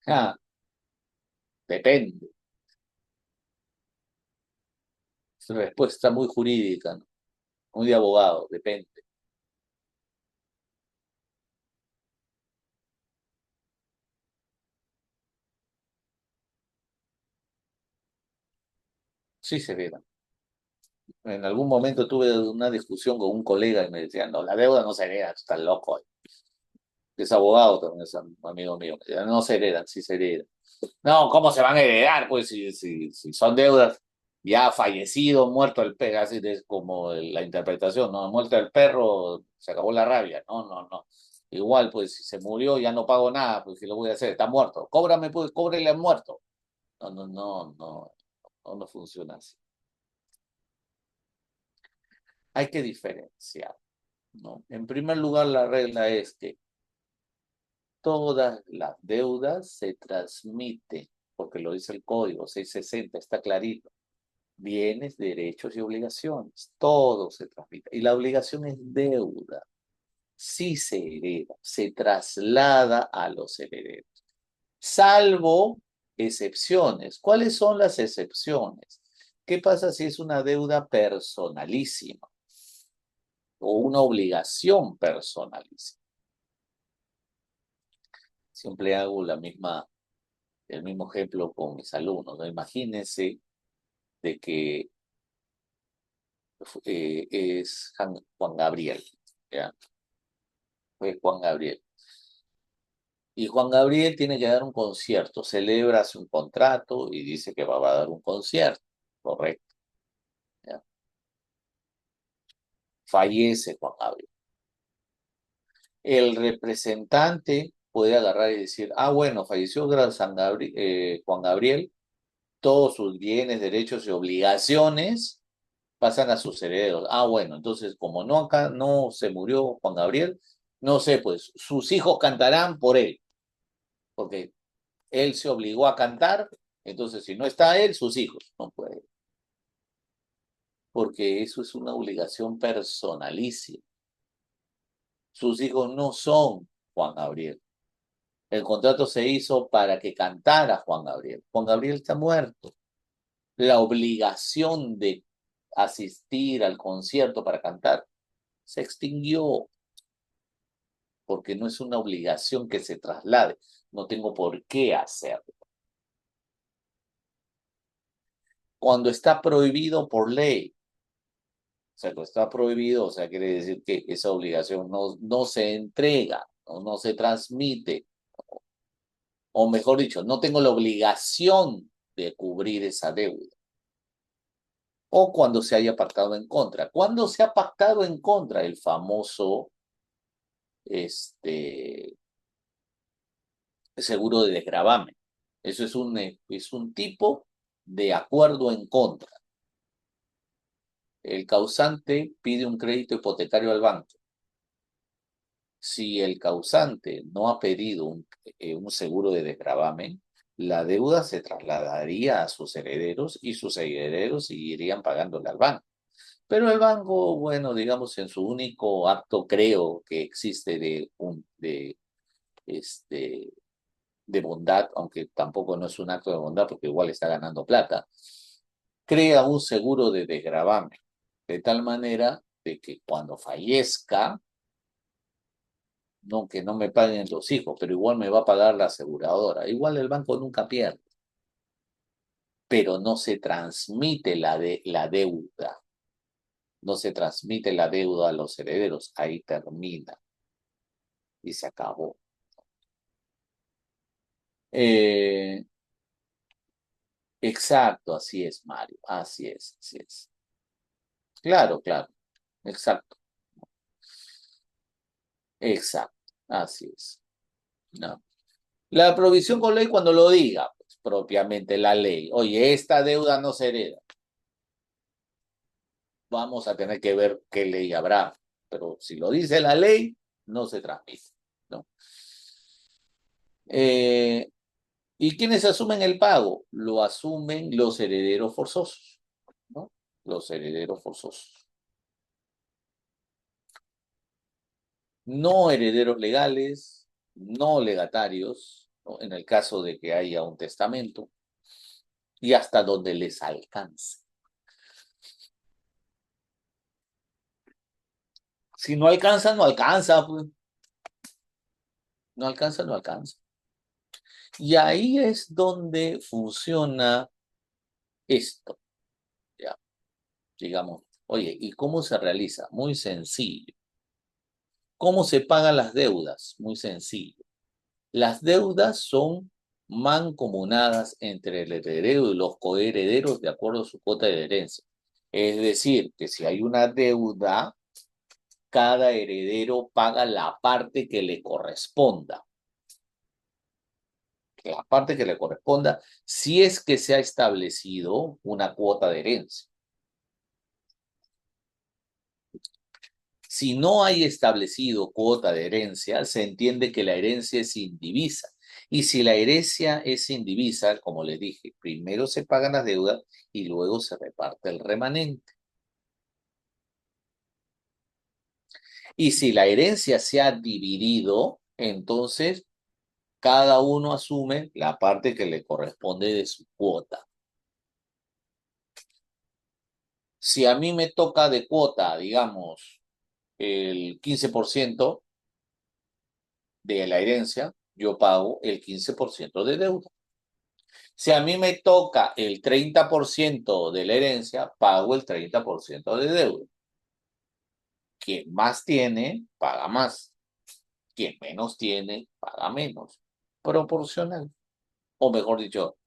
A: Ah, depende. Es una respuesta muy jurídica, ¿no? Muy de abogado, depende. Sí se heredan. En algún momento tuve una discusión con un colega y me decía, no, la deuda no se hereda, tú estás loco. Es abogado también, es amigo mío. Me decía, no se heredan, sí se heredan. No, ¿cómo se van a heredar? Pues si son deudas, ya fallecido, muerto el perro, así es como la interpretación, ¿no? Muerto el perro, se acabó la rabia. No, no, no. Igual, pues si se murió, ya no pago nada, pues ¿qué lo voy a hacer? Está muerto. Cóbrame, pues, cóbrele al muerto. No, no, no, no, no funciona así. Hay que diferenciar, ¿no? En primer lugar, la regla es que todas las deudas se transmiten porque lo dice el código 660, está clarito. Bienes, derechos y obligaciones, todo se transmite. Y la obligación es deuda. Sí se hereda, se traslada a los herederos, salvo excepciones. ¿Cuáles son las excepciones? ¿Qué pasa si es una deuda personalísima o una obligación personalísima? Siempre hago el mismo ejemplo con mis alumnos, ¿no? Imagínense de que es Juan Gabriel, ¿ya? Fue Juan Gabriel. Y Juan Gabriel tiene que dar un concierto, celebra un contrato y dice que va a dar un concierto, correcto, ¿ya? Fallece Juan Gabriel. El representante puede agarrar y decir, ah, bueno, falleció Juan Gabriel, todos sus bienes, derechos y obligaciones pasan a sus herederos. Ah, bueno, entonces como no acá no se murió Juan Gabriel, no sé, pues sus hijos cantarán por él, porque él se obligó a cantar, entonces si no está él, sus hijos no pueden, porque eso es una obligación personalísima. Sus hijos no son Juan Gabriel. El contrato se hizo para que cantara Juan Gabriel. Juan Gabriel está muerto. La obligación de asistir al concierto para cantar se extinguió porque no es una obligación que se traslade. No tengo por qué hacerlo. Cuando está prohibido por ley, o sea, cuando está prohibido, o sea, quiere decir que esa obligación no se entrega, no se transmite, o mejor dicho, no tengo la obligación de cubrir esa deuda. O cuando se haya pactado en contra. Cuando se ha pactado en contra, el famoso este, seguro de desgravamen. Eso es un tipo de acuerdo en contra. El causante pide un crédito hipotecario al banco. Si el causante no ha pedido un seguro de desgravamen, la deuda se trasladaría a sus herederos y sus herederos seguirían pagándole al banco. Pero el banco, bueno, digamos, en su único acto, creo que existe este, de bondad, aunque tampoco no es un acto de bondad porque igual está ganando plata, crea un seguro de desgravamen, de tal manera de que cuando fallezca, no que no me paguen los hijos, pero igual me va a pagar la aseguradora. Igual el banco nunca pierde, pero no se transmite la deuda. No se transmite la deuda a los herederos. Ahí termina y se acabó. Eh, exacto, así es, Mario. Así es, así es. Claro, claro. Exacto, exacto. Así es. No. La provisión con ley cuando lo diga, pues, propiamente la ley. Oye, esta deuda no se hereda. Vamos a tener que ver qué ley habrá. Pero si lo dice la ley, no se transmite, ¿no? Eh, ¿Y quiénes asumen el pago? Lo asumen los herederos forzosos, ¿no? Los herederos forzosos. No herederos legales, no legatarios, ¿no? En el caso de que haya un testamento, y hasta donde les alcance. Si no alcanza, no alcanza, pues. No alcanza, no alcanza. Y ahí es donde funciona esto, ¿ya? Digamos, oye, ¿y cómo se realiza? Muy sencillo. ¿Cómo se pagan las deudas? Muy sencillo. Las deudas son mancomunadas entre el heredero y los coherederos de acuerdo a su cuota de herencia. Es decir, que si hay una deuda, cada heredero paga la parte que le corresponda. La parte que le corresponda, si es que se ha establecido una cuota de herencia. Si no hay establecido cuota de herencia, se entiende que la herencia es indivisa Y si la herencia es indivisa, como les dije, primero se pagan las deudas y luego se reparte el remanente. Y si la herencia se ha dividido, entonces cada uno asume la parte que le corresponde de su cuota. Si a mí me toca de cuota, digamos, el 15% de la herencia, yo pago el 15% de deuda. Si a mí me toca el 30% de la herencia, pago el 30% de deuda. Quien más tiene, paga más. Quien menos tiene, paga menos. Proporcional. O mejor dicho,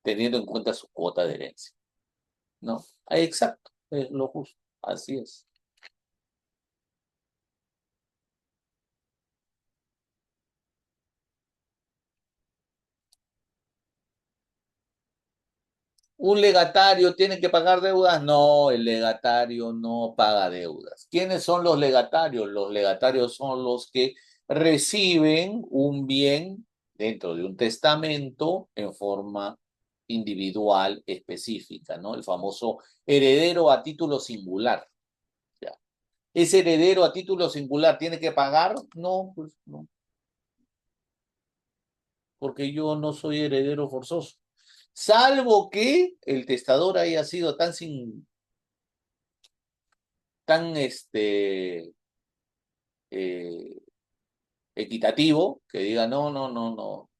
A: teniendo en cuenta su cuota de herencia. ¿No? Exacto, es lo justo. Así es. ¿Un legatario tiene que pagar deudas? No, el legatario no paga deudas. ¿Quiénes son los legatarios? Los legatarios son los que reciben un bien dentro de un testamento en forma individual específica, ¿no? El famoso heredero a título singular. ¿Ya? ¿Ese heredero a título singular tiene que pagar? No, pues no, porque yo no soy heredero forzoso. Salvo que el testador haya sido tan eh, equitativo que diga, no, no, no, no.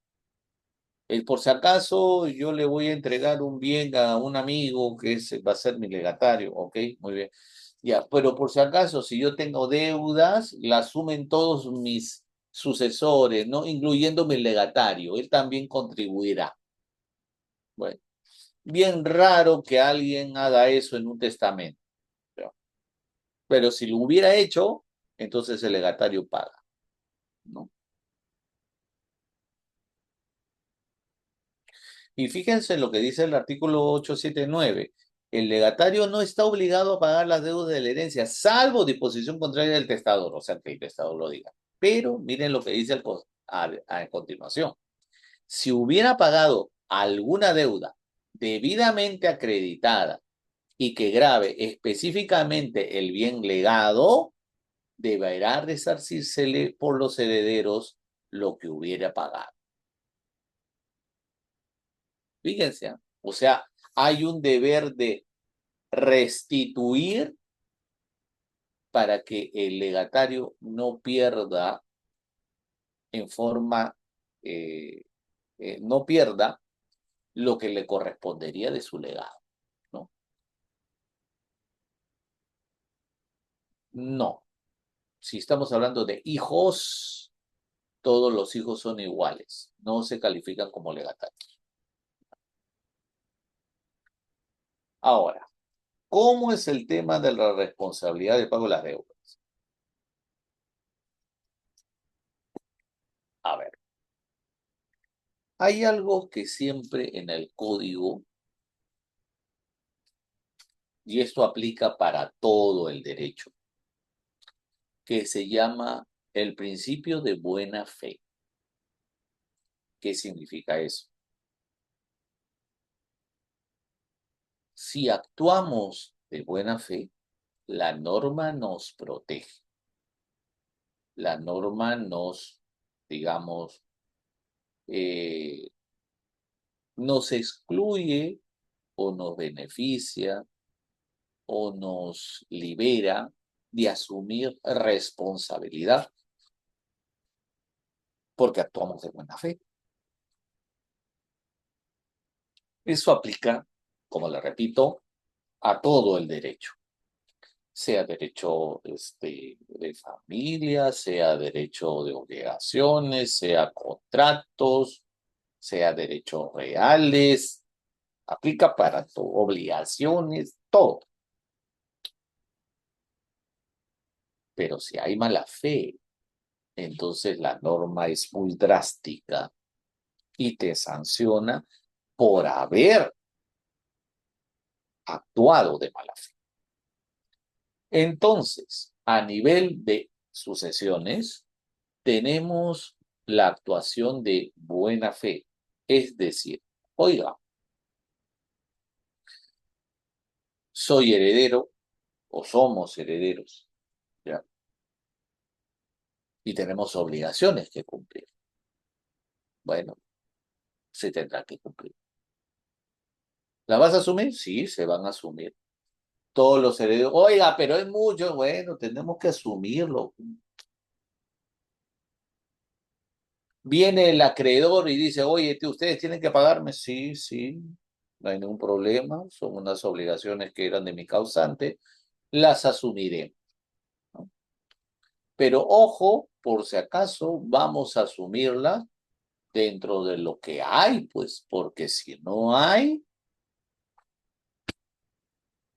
A: Por si acaso yo le voy a entregar un bien a un amigo que va a ser mi legatario, ok, muy bien. Ya, pero por si acaso, si yo tengo deudas, la asumen todos mis sucesores, ¿no? Incluyendo mi legatario, él también contribuirá. Bueno, bien raro que alguien haga eso en un testamento, pero si lo hubiera hecho, entonces el legatario paga, ¿no? Y fíjense lo que dice el artículo 879. El legatario no está obligado a pagar las deudas de la herencia, salvo disposición contraria del testador, o sea, que el testador lo diga. Pero miren lo que dice a continuación. Si hubiera pagado alguna deuda debidamente acreditada y que grave específicamente el bien legado, deberá resarcírsele por los herederos lo que hubiera pagado. Fíjense, ¿ah? O sea, hay un deber de restituir para que el legatario no pierda en forma, eh, no pierda lo que le correspondería de su legado, ¿no? No. Si estamos hablando de hijos, todos los hijos son iguales, no se califican como legatarios. Ahora, ¿cómo es el tema de la responsabilidad de pago de las deudas? A ver, hay algo que siempre en el código, y esto aplica para todo el derecho, que se llama el principio de buena fe. ¿Qué significa eso? Si actuamos de buena fe, la norma nos protege. La norma nos, digamos, eh, nos excluye o nos beneficia o nos libera de asumir responsabilidad porque actuamos de buena fe. Eso aplica, como le repito, a todo el derecho, sea derecho de familia, sea derecho de obligaciones, sea contratos, sea derechos reales, aplica para todo, obligaciones, todo. Pero si hay mala fe, entonces la norma es muy drástica y te sanciona por haber actuado de mala fe. Entonces, a nivel de sucesiones, tenemos la actuación de buena fe. Es decir, oiga, soy heredero o somos herederos, ¿ya? Y tenemos obligaciones que cumplir. Bueno, se tendrá que cumplir. ¿La vas a asumir? Sí, se van a asumir. Todos los herederos, oiga, pero es mucho, bueno, tenemos que asumirlo. Viene el acreedor y dice, oye, ustedes tienen que pagarme. Sí, sí, no hay ningún problema, son unas obligaciones que eran de mi causante, las asumiré. ¿No? Pero ojo, por si acaso, vamos a asumirla dentro de lo que hay, pues, porque si no hay,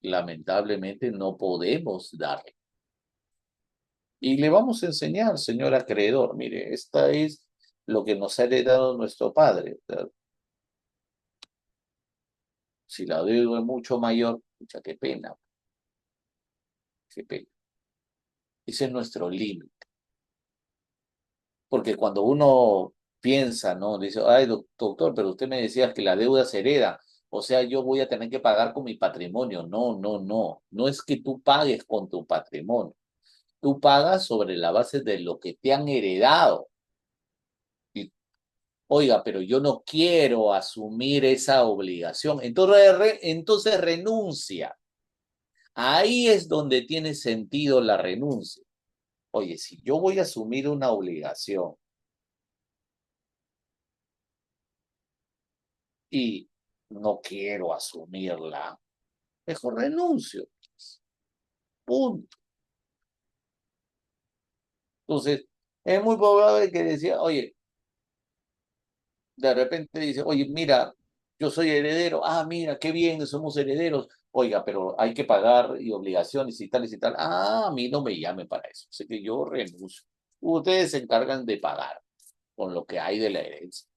A: lamentablemente no podemos darle. Y le vamos a enseñar, señor acreedor, mire, esta es lo que nos ha heredado nuestro padre. ¿Verdad? Si la deuda es mucho mayor, pucha, qué pena, qué pena. Ese es nuestro límite. Porque cuando uno piensa, ¿no? Dice, ay, doctor, pero usted me decía que la deuda se hereda. O sea, yo voy a tener que pagar con mi patrimonio. No, no, no. No es que tú pagues con tu patrimonio. Tú pagas sobre la base de lo que te han heredado. Y, oiga, pero yo no quiero asumir esa obligación. Entonces renuncia. Ahí es donde tiene sentido la renuncia. Oye, si yo voy a asumir una obligación y no quiero asumirla, mejor renuncio. Punto. Entonces, es muy probable que decía, oye, de repente dice, oye, mira, yo soy heredero, ah, mira, qué bien, somos herederos, oiga, pero hay que pagar y obligaciones y tal y tal, ah, a mí no me llame para eso, así que yo renuncio. Ustedes se encargan de pagar con lo que hay de la herencia,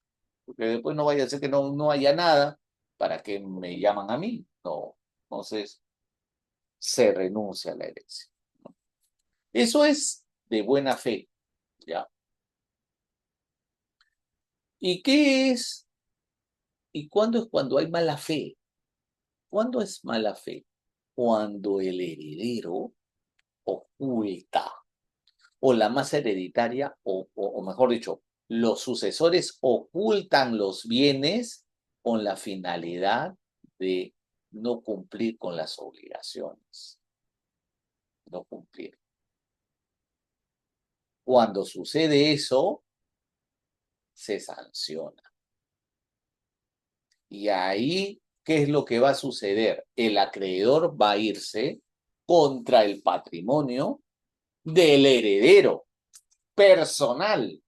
A: porque después no vaya a ser que no haya nada para que me llaman a mí, no, entonces se renuncia a la herencia. Eso es de buena fe, ¿ya? ¿Y qué es? ¿Y cuándo es cuando hay mala fe? ¿Cuándo es mala fe? Cuando el heredero oculta, o la masa hereditaria, o mejor dicho, los sucesores ocultan los bienes con la finalidad de no cumplir con las obligaciones, no cumplir. Cuando sucede eso, se sanciona. Y ahí, ¿qué es lo que va a suceder? El acreedor va a irse contra el patrimonio del heredero personal.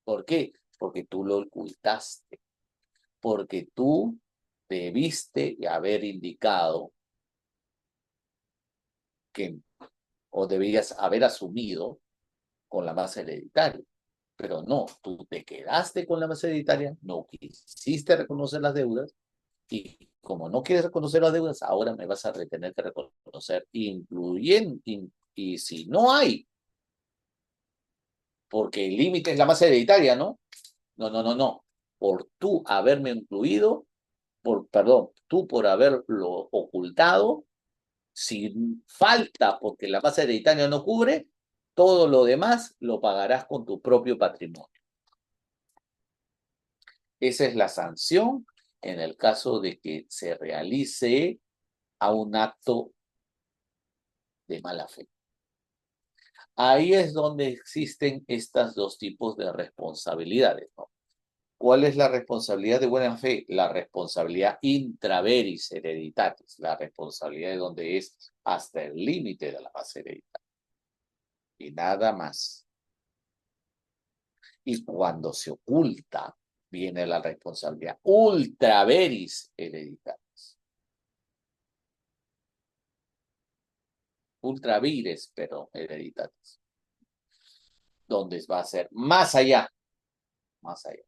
A: ¿Por qué? Porque tú lo ocultaste, porque tú debiste haber indicado que, o debías haber asumido con la base hereditaria. Pero no, tú te quedaste con la base hereditaria, no quisiste reconocer las deudas y como no quieres reconocer las deudas, ahora me vas a tener que reconocer, incluyendo, y si no hay, porque el límite es la base hereditaria, ¿no? No, no, no, no. Por tú haberme incluido, perdón, tú por haberlo ocultado, si falta porque la base hereditaria no cubre, todo lo demás lo pagarás con tu propio patrimonio. Esa es la sanción en el caso de que se realice a un acto de mala fe. Ahí es donde existen estos dos tipos de responsabilidades, ¿no? ¿Cuál es la responsabilidad de buena fe? La responsabilidad intraveris hereditatis, la responsabilidad de donde es hasta el límite de la base hereditaria y nada más. Y cuando se oculta, viene la responsabilidad ultraveris hereditatis. Ultravires, pero hereditatis. Donde va a ser más allá, más allá.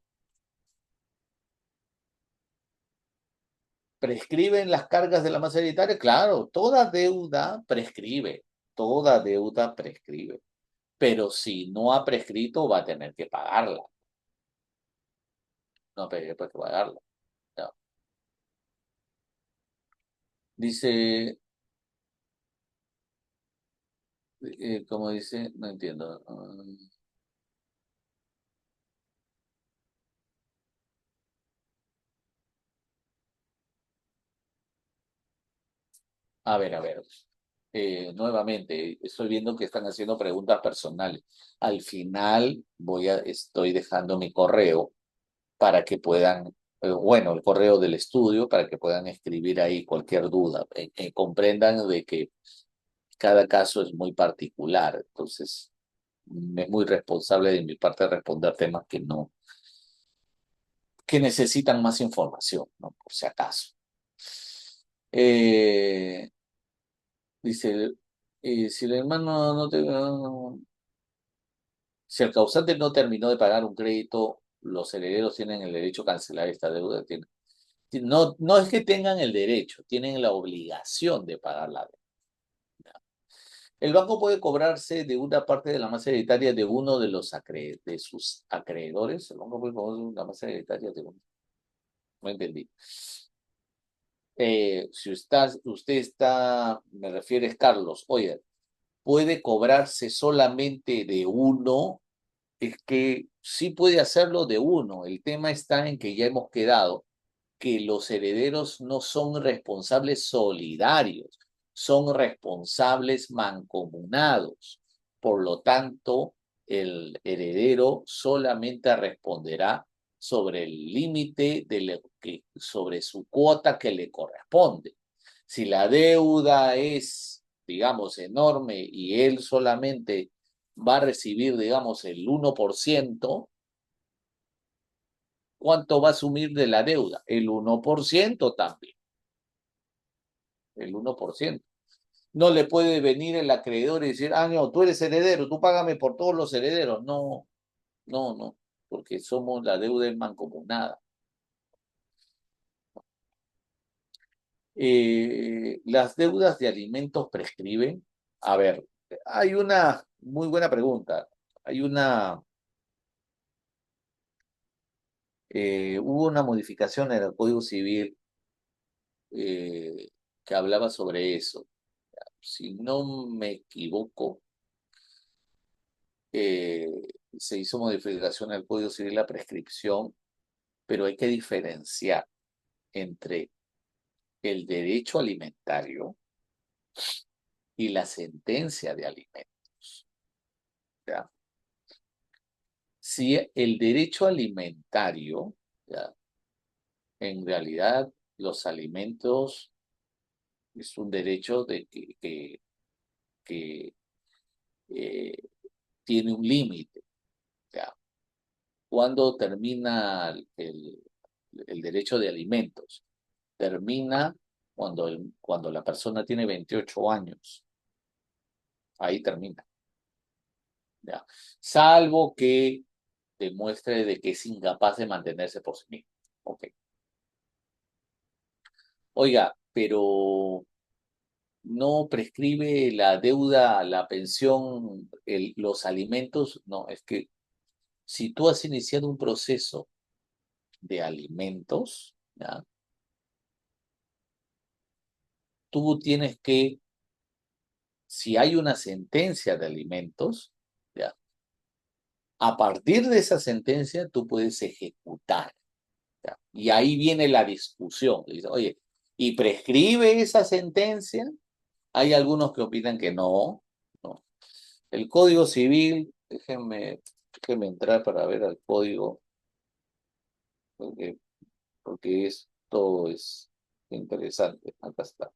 A: ¿Prescriben las cargas de la masa hereditaria? Claro, toda deuda prescribe, toda deuda prescribe. pero si no ha prescrito va a tener que pagarla. No, pero hay que pagarla. Ya. Dice, ¿cómo dice? No entiendo. A ver. Nuevamente, estoy viendo que están haciendo preguntas personales. Al final estoy dejando mi correo para que puedan, bueno, el correo del estudio, para que puedan escribir ahí cualquier duda. Comprendan de que cada caso es muy particular, entonces es muy responsable de mi parte responder temas que no, que necesitan más información, ¿no? Por si acaso. Eh, dice, si el hermano no te... Si el causante no terminó de pagar un crédito, los herederos tienen el derecho a cancelar esta deuda. No, no es que tengan el derecho, tienen la obligación de pagar la deuda. El banco puede cobrarse de una parte de la masa hereditaria de uno de de sus acreedores. El banco puede cobrarse una masa hereditaria de uno. No entendí. Si usted está, me refieres, Carlos, oye, puede cobrarse solamente de uno, es que sí puede hacerlo de uno. El tema está en que ya hemos quedado que los herederos no son responsables solidarios, son responsables mancomunados. Por lo tanto, el heredero solamente responderá sobre el límite sobre su cuota que le corresponde. Si la deuda es, digamos, enorme y él solamente va a recibir, digamos, el 1%, ¿cuánto va a asumir de la deuda? El 1% también, el 1%. No le puede venir el acreedor y decir, ah, no, tú eres heredero, tú págame por todos los herederos. No, no, porque somos la deuda es mancomunada. ¿Las deudas de alimentos prescriben? A ver, hay una muy buena pregunta. Hay hubo una modificación en el Código Civil eh, que hablaba sobre eso. Si no me equivoco, eh, se hizo modificación al Código Civil la prescripción, pero hay que diferenciar entre el derecho alimentario y la sentencia de alimentos. ¿Ya? Si el derecho alimentario, ¿ya? En realidad los alimentos es un derecho que eh, tiene un límite. ¿Ya? ¿Cuándo termina el derecho de alimentos? Termina cuando la persona tiene 28 años. Ahí termina. ¿Ya? Salvo que demuestre de que es incapaz de mantenerse por sí mismo. Ok. Oiga, pero no prescribe la deuda, la pensión, los alimentos. No, es que si tú has iniciado un proceso de alimentos, ¿ya? Tú tienes que, si hay una sentencia de alimentos, ¿ya? A partir de esa sentencia tú puedes ejecutar. ¿Ya? Y ahí viene la discusión. Dice, oye, ¿y prescribe esa sentencia? Hay algunos que opinan que no, no. El Código Civil, déjenme entrar para ver el código, porque, porque esto es interesante. Acá está.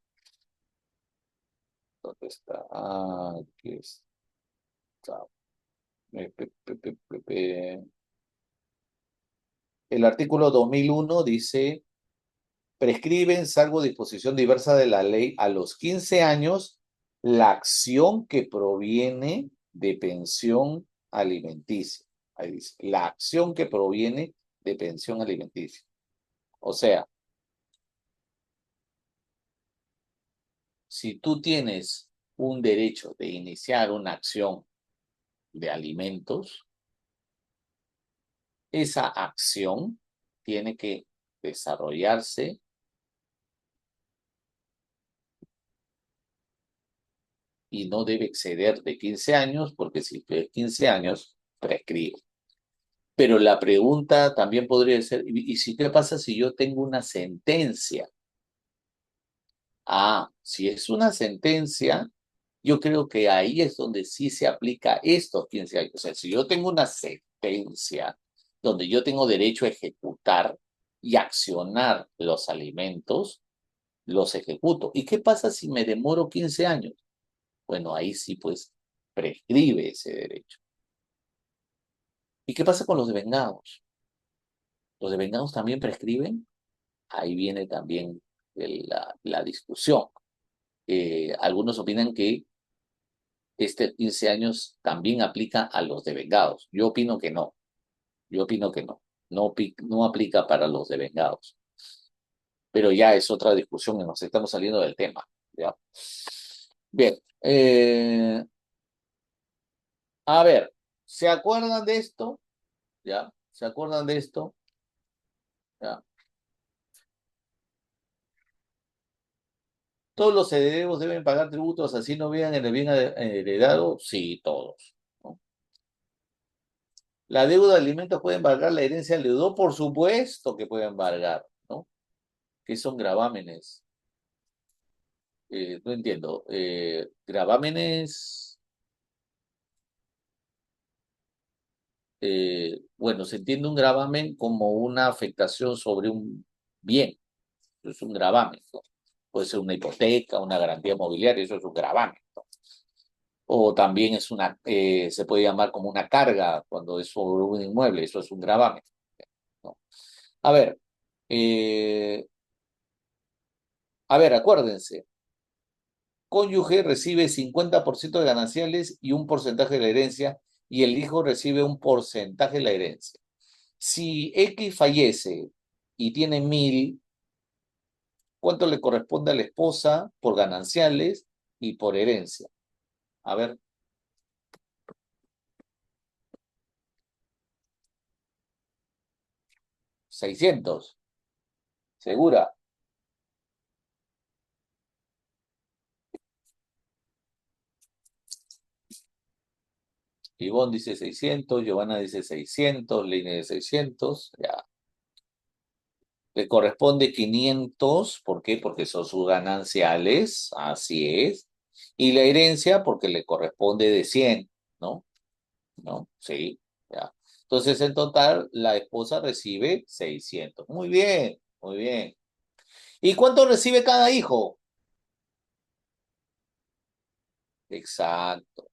A: ¿Dónde está? Ah, aquí está. El artículo 2001 dice, prescriben, salvo disposición diversa de la ley, a los 15 años la acción que proviene de pensión alimenticia. Ahí dice, la acción que proviene de pensión alimenticia. O sea, si tú tienes un derecho de iniciar una acción de alimentos, esa acción tiene que desarrollarse y no debe exceder de 15 años, porque si es 15 años, prescribe. Pero la pregunta también podría ser, ¿y si qué pasa si yo tengo una sentencia? Ah, si es una sentencia, yo creo que ahí es donde sí se aplica estos 15 años. O sea, si yo tengo una sentencia donde yo tengo derecho a ejecutar y accionar los alimentos, los ejecuto. ¿Y qué pasa si me demoro 15 años? Bueno, ahí sí pues prescribe ese derecho. ¿Y qué pasa con los devengados? ¿Los devengados también prescriben? Ahí viene también la discusión. Algunos opinan que este 15 años también aplica a los devengados. Yo opino que no. Yo opino que no. No aplica para los devengados. Pero ya es otra discusión y nos estamos saliendo del tema. ¿Ya? Bien. A ver, ¿se acuerdan de esto? ¿Ya? ¿Se acuerdan de esto? ¿Ya? ¿Todos los herederos deben pagar tributos así no vean el bien heredado? Sí, todos. ¿No? ¿La deuda de alimentos puede embargar la herencia del deudor? Por supuesto que puede embargar, ¿no? ¿Qué son gravámenes? No entiendo. Gravámenes, bueno, se entiende un gravamen como una afectación sobre un bien. Eso es un gravamen, ¿no? Puede ser una hipoteca, una garantía mobiliaria, eso es un gravamen, ¿no? O también se puede llamar como una carga cuando es sobre un inmueble, eso es un gravamen, ¿no? A ver, eh, acuérdense, cónyuge recibe 50% de gananciales y un porcentaje de la herencia, y el hijo recibe un porcentaje de la herencia. Si X fallece y tiene 1.000, ¿cuánto le corresponde a la esposa por gananciales y por herencia? A ver, 600, segura. Ivonne dice 600, Giovanna dice 600, Lina dice 600, ya. Le corresponde 500, ¿por qué? Porque son sus gananciales, así es. Y la herencia porque le corresponde de 100, ¿no? ¿No? Sí, ya. Entonces, en total, la esposa recibe 600. Muy bien, muy bien. ¿Y cuánto recibe cada hijo? Exacto.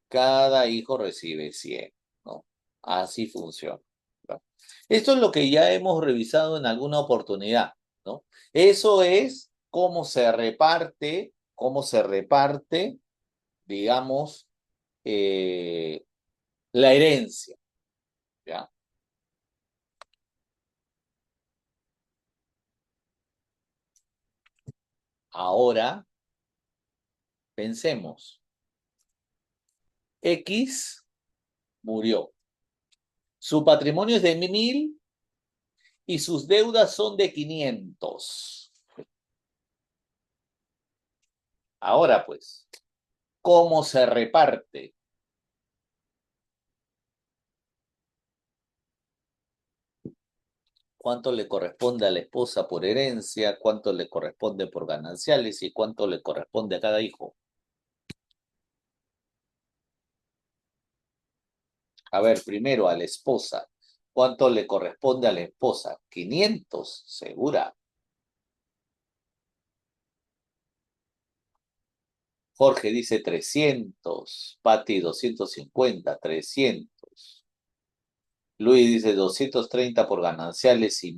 A: Cada hijo recibe 100, ¿no? Así funciona, ¿no? Esto es lo que ya hemos revisado en alguna oportunidad, ¿no? Eso es cómo se reparte, digamos, eh, la herencia, ¿ya? Ahora, pensemos, X murió. Su patrimonio es de 1.000 y sus deudas son de 500. Ahora, pues, ¿cómo se reparte? ¿Cuánto le corresponde a la esposa por herencia? ¿Cuánto le corresponde por gananciales? ¿Y cuánto le corresponde a cada hijo? A ver, primero a la esposa. ¿Cuánto le corresponde a la esposa? 500, segura. Jorge dice 300. Pati 250, 300. Luis dice 230 por gananciales y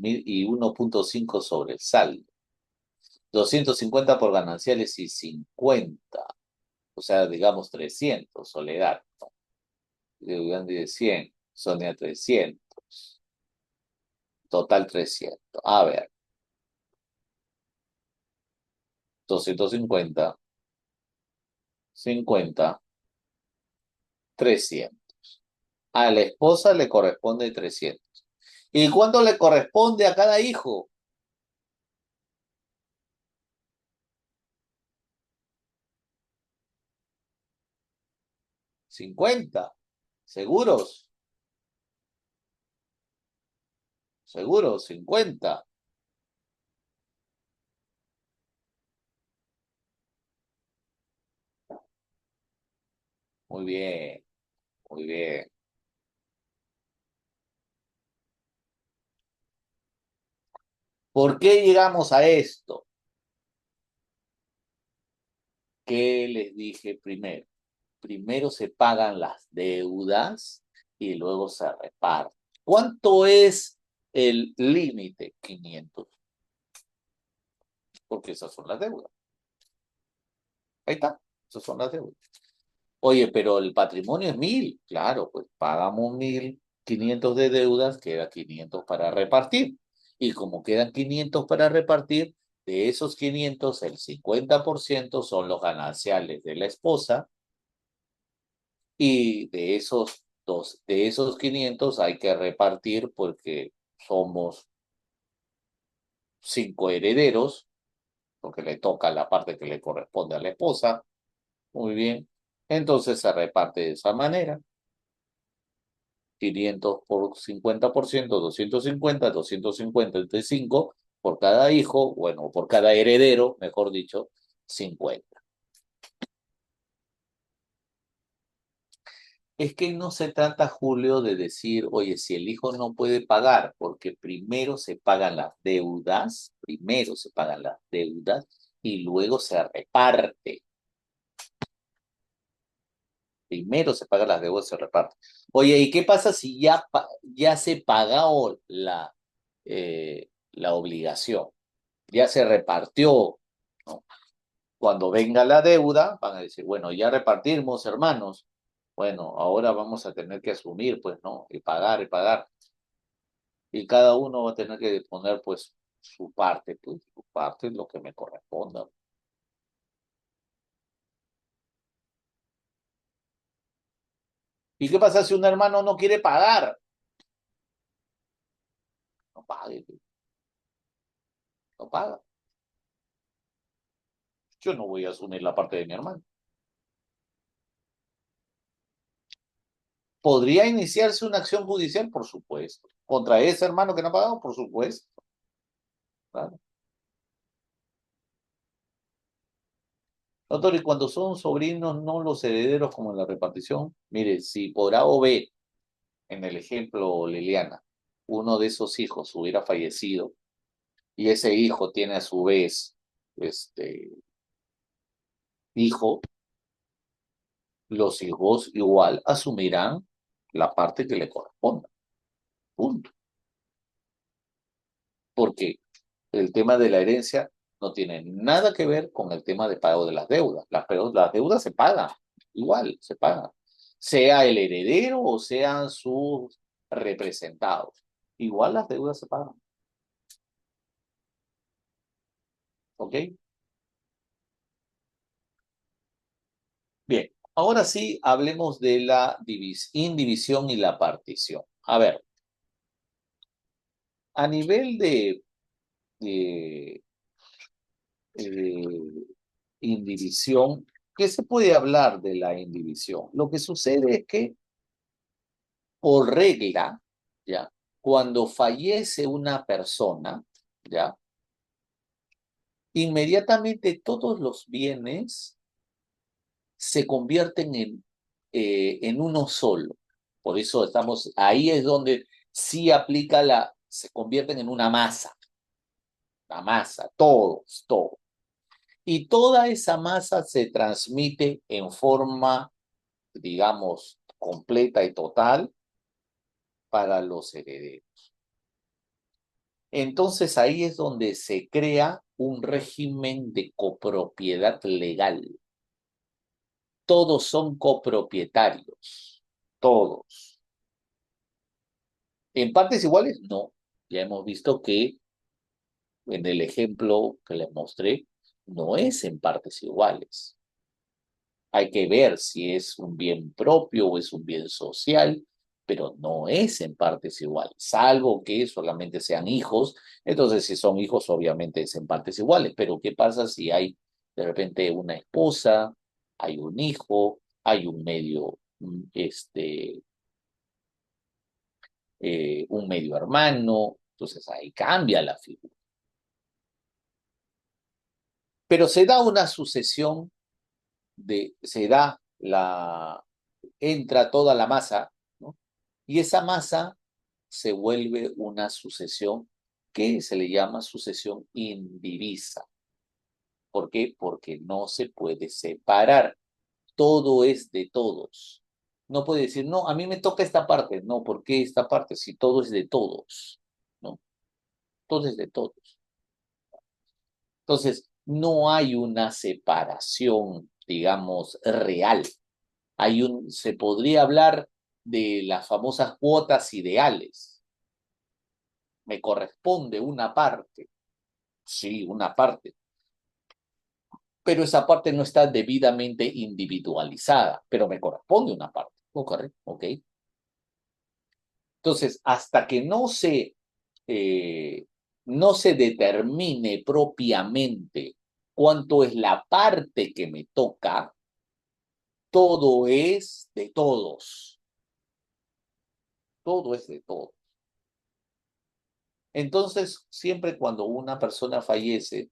A: 1.5 sobre el saldo. 250 por gananciales y 50. O sea, digamos 300, Soledad. De 100, Sonia 300, total 300. A ver, 250, 50, 300. A la esposa le corresponde 300. ¿Y cuánto le corresponde a cada hijo? 50. ¿Seguros? ¿Seguros? 50. Muy bien, muy bien. ¿Por qué llegamos a esto? ¿Qué les dije primero? Primero se pagan las deudas y luego se reparten. ¿Cuánto es el límite? 500, porque esas son las deudas. Ahí está, esas son las deudas. Oye, pero el patrimonio es 1000. Claro, pues pagamos 1500 de deudas, queda 500 para repartir. Y como quedan 500 para repartir, de esos 500, el 50% son los gananciales de la esposa y de esos 500 hay que repartir porque somos 5 herederos, porque le toca la parte que le corresponde a la esposa. Muy bien. Entonces se reparte de esa manera. 500 por 50%, 250 entre 5 por cada hijo, bueno, por cada heredero, mejor dicho, 50. Es que no se trata, Julio, de decir, oye, si el hijo no puede pagar, porque primero se pagan las deudas y luego se reparte. Primero se pagan las deudas y se reparte. Oye, ¿y qué pasa si ya se pagó la obligación? Ya se repartió, ¿no? Cuando venga la deuda, van a decir, bueno, ya repartimos, hermanos. Bueno, ahora vamos a tener que asumir, pues, ¿no? Y pagar, y pagar. Y cada uno va a tener que poner, pues, su parte es lo que me corresponda. ¿Y qué pasa si un hermano no quiere pagar? No pague, pues, no paga. Yo no voy a asumir la parte de mi hermano. ¿Podría iniciarse una acción judicial? Por supuesto. ¿Contra ese hermano que no ha pagado? Por supuesto. Claro. Doctor, y cuando son sobrinos, no los herederos como en la repartición, mire, si por A o B, en el ejemplo Liliana, uno de esos hijos hubiera fallecido y ese hijo tiene a su vez hijo, los hijos igual asumirán la parte que le corresponda. Punto. Porque el tema de la herencia no tiene nada que ver con el tema de pago de las deudas. Las deudas se pagan, igual se pagan, sea el heredero o sean sus representados. Igual las deudas se pagan, ¿ok? Bien, ahora sí hablemos de la indivisión y la partición. A ver, a nivel de eh, indivisión, ¿qué se puede hablar de la indivisión? Lo que sucede es que por regla, ¿ya? Cuando fallece una persona, ¿ya? Inmediatamente todos los bienes se convierten en uno solo. Por eso ahí es donde sí aplica se convierten en una masa, la masa, todos, todo. Y toda esa masa se transmite en forma, digamos, completa y total para los herederos. Entonces ahí es donde se crea un régimen de copropiedad legal. Todos son copropietarios, todos. En partes iguales, no. Ya hemos visto que en el ejemplo que les mostré, no es en partes iguales. Hay que ver si es un bien propio o es un bien social, pero no es en partes iguales, salvo que solamente sean hijos. Entonces, si son hijos, obviamente es en partes iguales, pero ¿qué pasa si hay de repente una esposa, hay un hijo, hay un medio, un medio hermano? Entonces ahí cambia la figura. Pero se da una sucesión se da entra toda la masa, ¿no? Y esa masa se vuelve una sucesión que se le llama sucesión indivisa. ¿Por qué? Porque no se puede separar. Todo es de todos. No puede decir, no, a mí me toca esta parte. No, ¿por qué esta parte? Si todo es de todos, ¿no? Todo es de todos. Entonces, no hay una separación, digamos, real. Se podría hablar de las famosas cuotas ideales. Me corresponde una parte, sí, una parte, pero esa parte no está debidamente individualizada, pero me corresponde una parte. Ok. Entonces, hasta que no se determine propiamente cuánto es la parte que me toca, todo es de todos. Todo es de todos. Entonces, siempre cuando una persona fallece,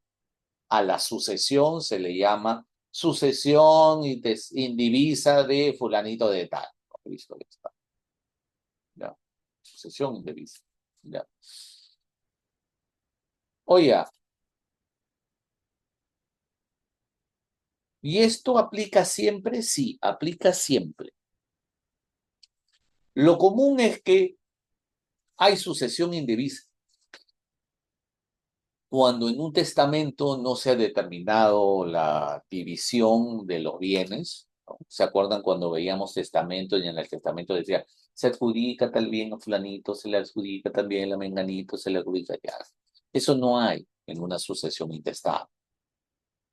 A: a la sucesión se le llama sucesión indivisa de fulanito de tal. Listo, ya está. Ya. Sucesión indivisa. Ya. Oiga, ¿y esto aplica siempre? Sí, aplica siempre. Lo común es que hay sucesión indivisa cuando en un testamento no se ha determinado la división de los bienes. ¿No? ¿Se acuerdan cuando veíamos testamento y en el testamento decía, se adjudica tal bien a fulanito, se le adjudica también a menganito, se le adjudica ya? Eso no hay en una sucesión intestada.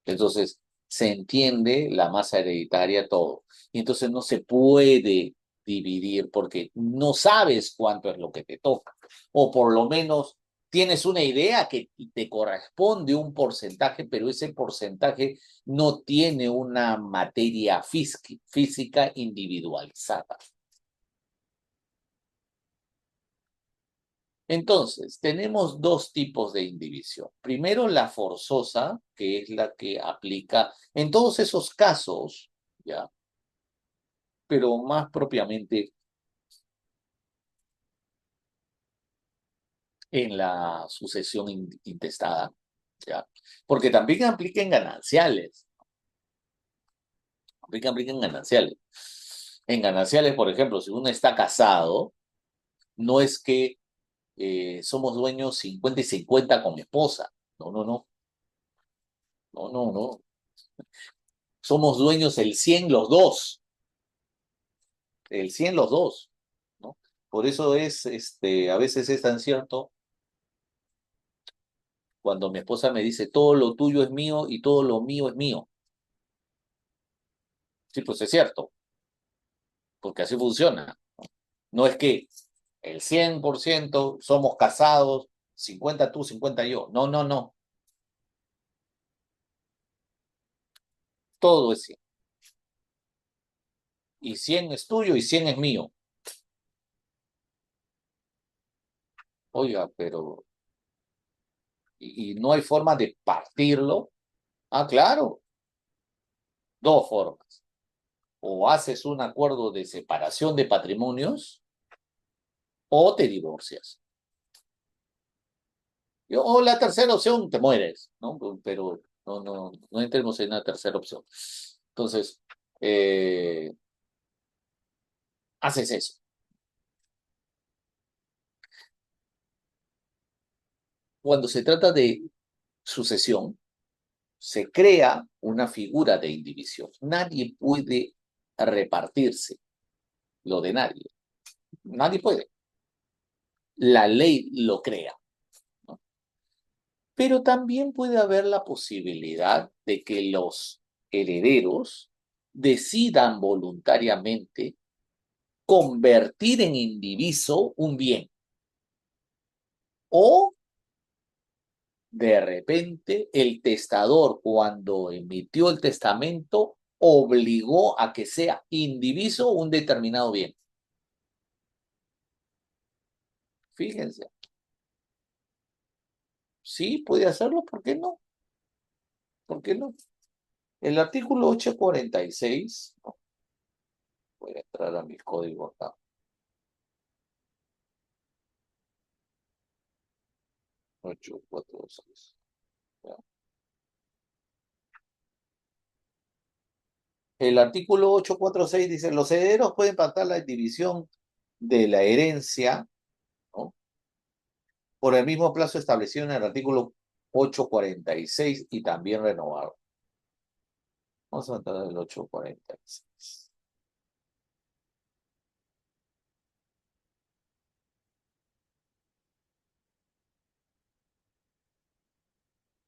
A: Entonces, se entiende la masa hereditaria, todo. Y entonces no se puede dividir porque no sabes cuánto es lo que te toca. O por lo menos tienes una idea que te corresponde un porcentaje, pero ese porcentaje no tiene una materia física individualizada. Entonces, tenemos dos tipos de indivisión. Primero, la forzosa, que es la que aplica en todos esos casos, ¿ya? Pero más propiamente en la sucesión intestada, ¿ya? Porque también aplica en gananciales, aplica en gananciales. En gananciales, por ejemplo, si uno está casado, no es que somos dueños 50 y 50 con mi esposa. No, no, no, no, no, no. Somos dueños el 100 los dos, el 100 los dos, ¿no? Por eso a veces es tan cierto cuando mi esposa me dice, todo lo tuyo es mío y todo lo mío es mío. Sí, pues es cierto, porque así funciona. No es que el 100% somos casados, 50 tú, 50 yo. No, no, no. Todo es 100. Y 100 es tuyo y 100 es mío. Oiga, pero ¿y no hay forma de partirlo? Ah, claro, dos formas. O haces un acuerdo de separación de patrimonios o te divorcias. O la tercera opción, te mueres, ¿no? Pero no entremos en una tercera opción. Entonces, eh, haces eso. Cuando se trata de sucesión, se crea una figura de indivisión. Nadie puede repartirse lo de nadie. Nadie puede. La ley lo crea, ¿no? Pero también puede haber la posibilidad de que los herederos decidan voluntariamente convertir en indiviso un bien. O de repente el testador, cuando emitió el testamento, obligó a que sea indiviso un determinado bien. Fíjense, sí puede hacerlo, ¿por qué no? ¿Por qué no? El artículo 846, no, voy a entrar a mi código acá. 846. El artículo 846 dice, los herederos pueden pactar la división de la herencia, ¿no?, por el mismo plazo establecido en el artículo 846 y también renovado. Vamos a entrar en el 846.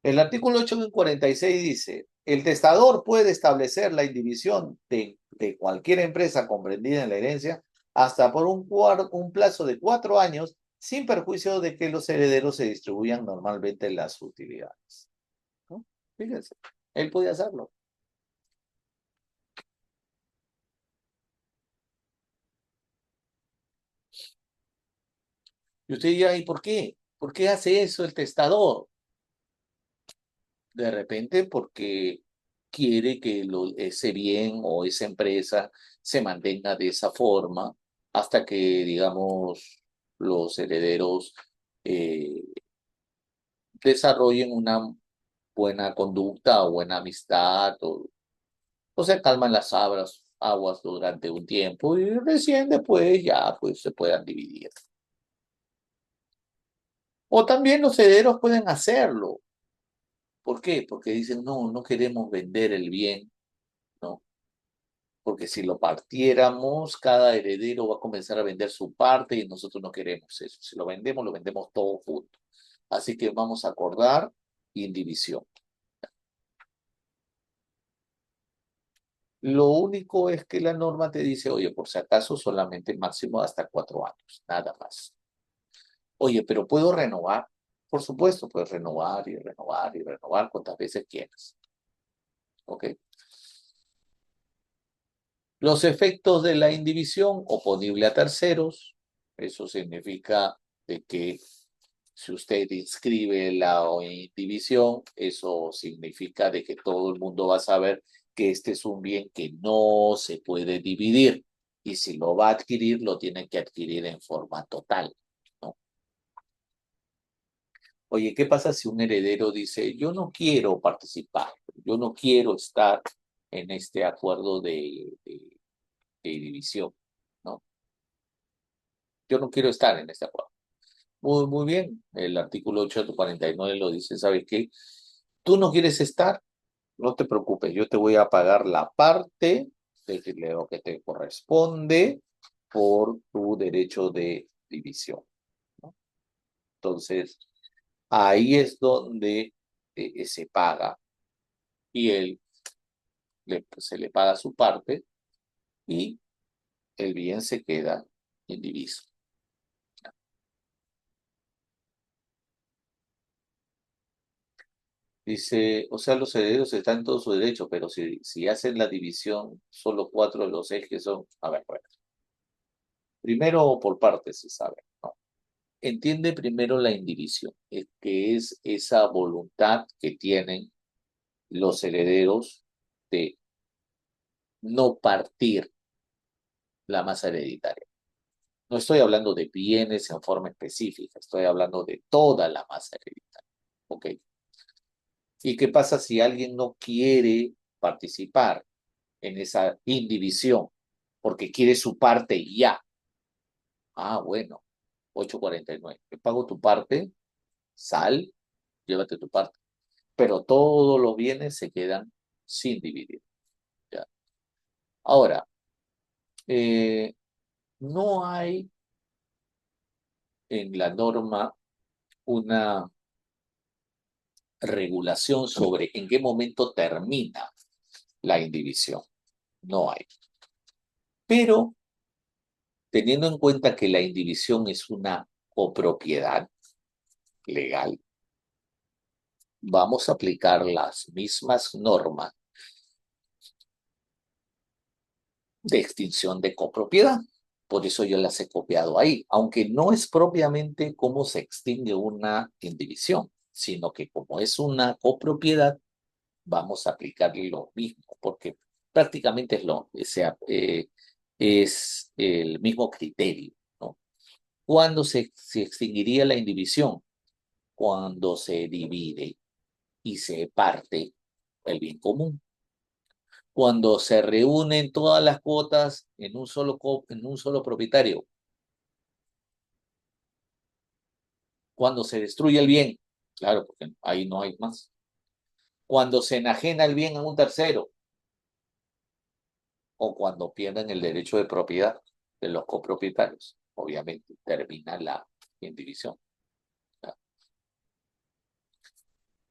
A: El artículo 846 dice, el testador puede establecer la indivisión de cualquier empresa comprendida en la herencia hasta por un plazo de 4 años, sin perjuicio de que los herederos se distribuyan normalmente las utilidades, ¿no? Fíjense, él puede hacerlo. Y usted dirá, ¿y por qué? ¿Por qué hace eso el testador? De repente porque quiere que ese bien o esa empresa se mantenga de esa forma hasta que, digamos, los herederos eh, desarrollen una buena conducta o buena amistad o se calman las aguas durante un tiempo y recién después ya pues se puedan dividir. O también los herederos pueden hacerlo. ¿Por qué? Porque dicen, no, no queremos vender el bien, ¿no? Porque si lo partiéramos, cada heredero va a comenzar a vender su parte y nosotros no queremos eso. Si lo vendemos todo junto. Así que vamos a acordar indivisión. Lo único es que la norma te dice, oye, por si acaso solamente máximo hasta 4 años, nada más. Oye, pero ¿puedo renovar? Por supuesto, puedes renovar y renovar y renovar cuantas veces quieras. ¿Ok? Los efectos de la indivisión oponible a terceros, eso significa de que si usted inscribe la indivisión, eso significa de que todo el mundo va a saber que este es un bien que no se puede dividir y si lo va a adquirir, lo tiene que adquirir en forma total, ¿no? Oye, ¿qué pasa si un heredero dice, yo no quiero participar, yo no quiero estar en este acuerdo de división, ¿no? Yo no quiero estar en este acuerdo. Muy, muy bien. El artículo 849 lo dice, ¿sabes qué? Tú no quieres estar, no te preocupes, yo te voy a pagar la parte de lo que te corresponde por tu derecho de división, ¿no? Entonces, ahí es donde se paga y se le paga su parte y el bien se queda indiviso. Dice, o sea, los herederos están en todo su derecho, pero si hacen la división, solo 4 de los 6 que son, a ver, bueno, primero por partes se sabe, ¿no? Entiende primero la indivisión, que es esa voluntad que tienen los herederos de no partir la masa hereditaria. No estoy hablando de bienes en forma específica, estoy hablando de toda la masa hereditaria. ¿Ok? ¿Y qué pasa si alguien no quiere participar en esa indivisión porque quiere su parte ya? Ah, bueno, 849. Te pago tu parte, sal, llévate tu parte. Pero todos los bienes se quedan sin dividir. ¿Ya? Ahora, eh, no hay en la norma una regulación sobre en qué momento termina la indivisión. no hay. Pero teniendo en cuenta que la indivisión es una copropiedad legal, vamos a aplicar las mismas normas de extinción de copropiedad. Por eso yo las he copiado ahí, aunque no es propiamente cómo se extingue una indivisión, sino que como es una copropiedad, vamos a aplicarle lo mismo, porque prácticamente es el mismo criterio, ¿no? ¿Cuándo se extinguiría la indivisión? Cuando se divide y se parte el bien común. Cuando se reúnen todas las cuotas en un solo propietario. Cuando se destruye el bien, claro, porque ahí no hay más. Cuando se enajena el bien a un tercero o cuando pierden el derecho de propiedad de los copropietarios. Obviamente termina la indivisión.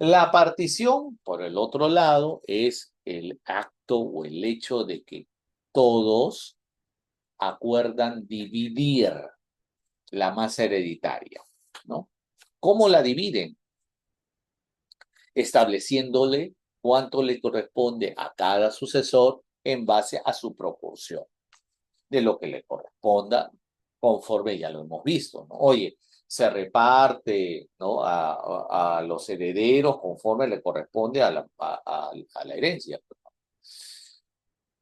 A: La partición, por el otro lado, es el acto o el hecho de que todos acuerdan dividir la masa hereditaria, ¿no? ¿Cómo la dividen? Estableciéndole cuánto le corresponde a cada sucesor en base a su proporción de lo que le corresponda, conforme ya lo hemos visto, ¿no? Oye, se reparte, ¿no? a los herederos conforme le corresponde a la herencia.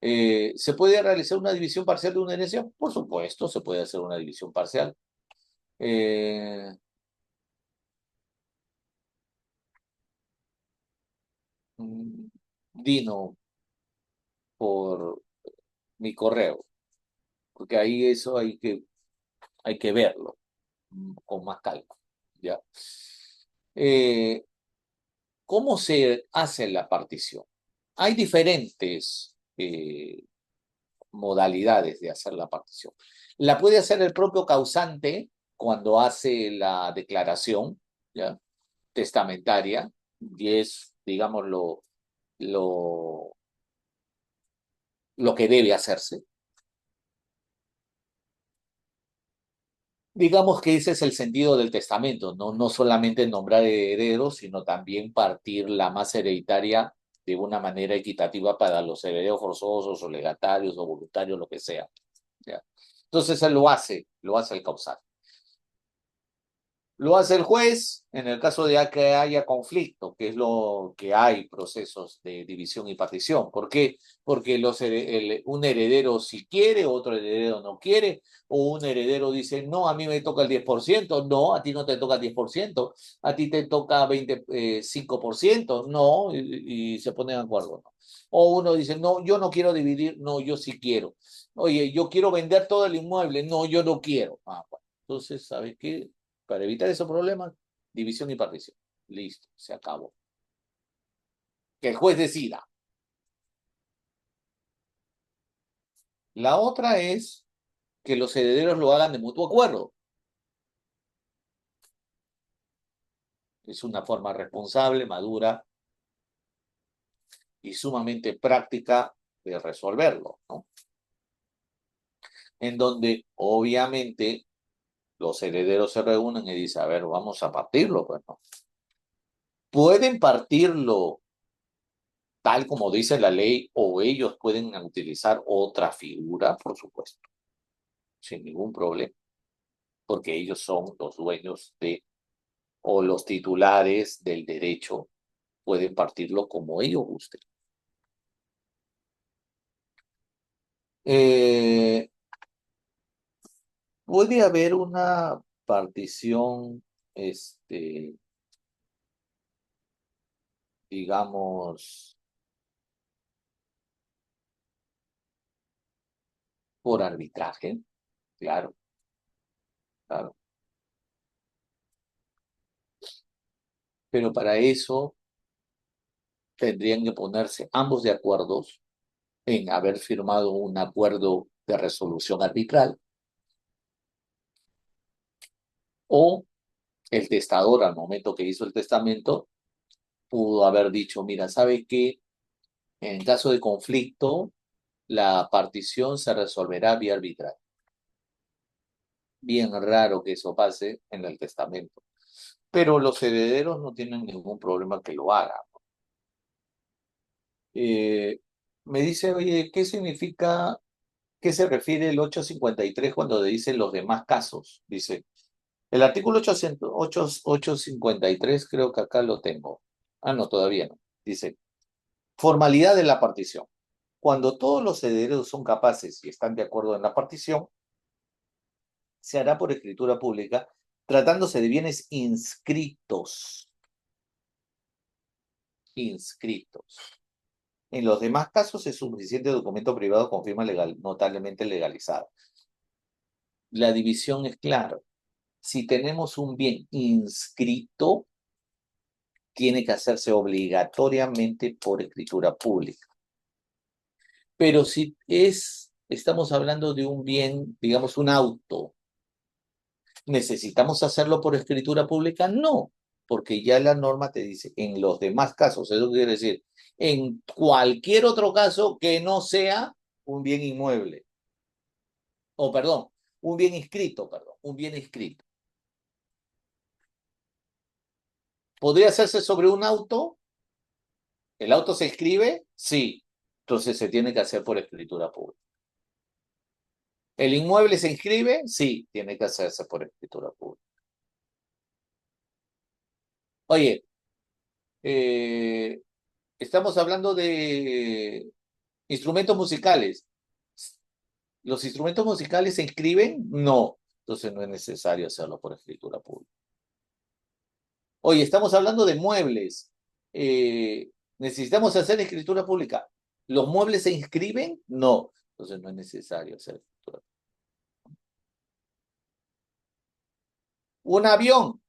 A: ¿Se puede realizar una división parcial de una herencia? Por supuesto, se puede hacer una división parcial. Eh, Dino por mi correo, porque ahí eso hay que verlo con más calma, ¿ya? Eh, ¿Cómo se hace la partición? Hay diferentes modalidades de hacer la partición. La puede hacer el propio causante cuando hace la declaración, ¿ya? Testamentaria, y es, digamos, lo, lo que debe hacerse. Digamos que ese es el sentido del testamento, ¿no? No solamente nombrar herederos, sino también partir la masa hereditaria de una manera equitativa para los herederos forzosos o legatarios o voluntarios, lo que sea. ¿Ya? Entonces él lo hace el causal. Lo hace el juez en el caso de que haya conflicto, que es lo que hay procesos de división y partición. ¿Por qué? Porque un heredero sí quiere, otro heredero no quiere, o un heredero dice, no, a mí me toca el 10%, no, a ti no te toca el 10%, a ti te toca 25%, no, y se ponen de acuerdo, ¿no? O uno dice, no, yo no quiero dividir, no, yo sí quiero. Oye, yo quiero vender todo el inmueble, no, yo no quiero. Ah, bueno. Entonces, ¿sabes qué? Para evitar esos problemas, división y partición. Listo, se acabó. Que el juez decida. La otra es que los herederos lo hagan de mutuo acuerdo. Es una forma responsable, madura y sumamente práctica de resolverlo, ¿no? En donde obviamente los herederos se reúnen y dicen, a ver, vamos a partirlo, pues, ¿no? Pueden partirlo tal como dice la ley o ellos pueden utilizar otra figura, por supuesto, sin ningún problema, porque ellos son los dueños de o los titulares del derecho, pueden partirlo como ellos gusten. Eh, Puede haber una partición, digamos, por arbitraje, claro, claro. Pero para eso tendrían que ponerse ambos de acuerdo en haber firmado un acuerdo de resolución arbitral o el testador al momento que hizo el testamento pudo haber dicho, mira, ¿sabe qué? En caso de conflicto, la partición se resolverá vía arbitral. Bien raro que eso pase en el testamento. Pero los herederos no tienen ningún problema que lo hagan. Eh, Me dice, oye, ¿qué significa, qué se refiere el 853 cuando dice los demás casos? Dice, el artículo 853 creo que acá lo tengo. Ah, no, todavía no. Dice, formalidad de la partición. Cuando todos los herederos son capaces y están de acuerdo en la partición, se hará por escritura pública, tratándose de bienes inscritos. Inscritos. En los demás casos es suficiente documento privado con firma legal, notablemente legalizada. La división es clara. Si tenemos un bien inscrito, tiene que hacerse obligatoriamente por escritura pública. Pero si estamos hablando de un bien, digamos un auto, ¿necesitamos hacerlo por escritura pública? No, porque ya la norma te dice, en los demás casos, eso quiere decir, en cualquier otro caso que no sea un bien inmueble, o perdón, un bien inscrito, perdón, un bien inscrito. ¿Podría hacerse sobre un auto? ¿El auto se inscribe? Sí. Entonces se tiene que hacer por escritura pública. ¿El inmueble se inscribe? Sí, tiene que hacerse por escritura pública. Oye, eh, estamos hablando de instrumentos musicales. ¿Los instrumentos musicales se inscriben? No. Entonces no es necesario hacerlo por escritura pública. Oye, estamos hablando de muebles. ¿Necesitamos hacer escritura pública? ¿Los muebles se inscriben? No. Entonces no es necesario hacer escritura pública. Un avión.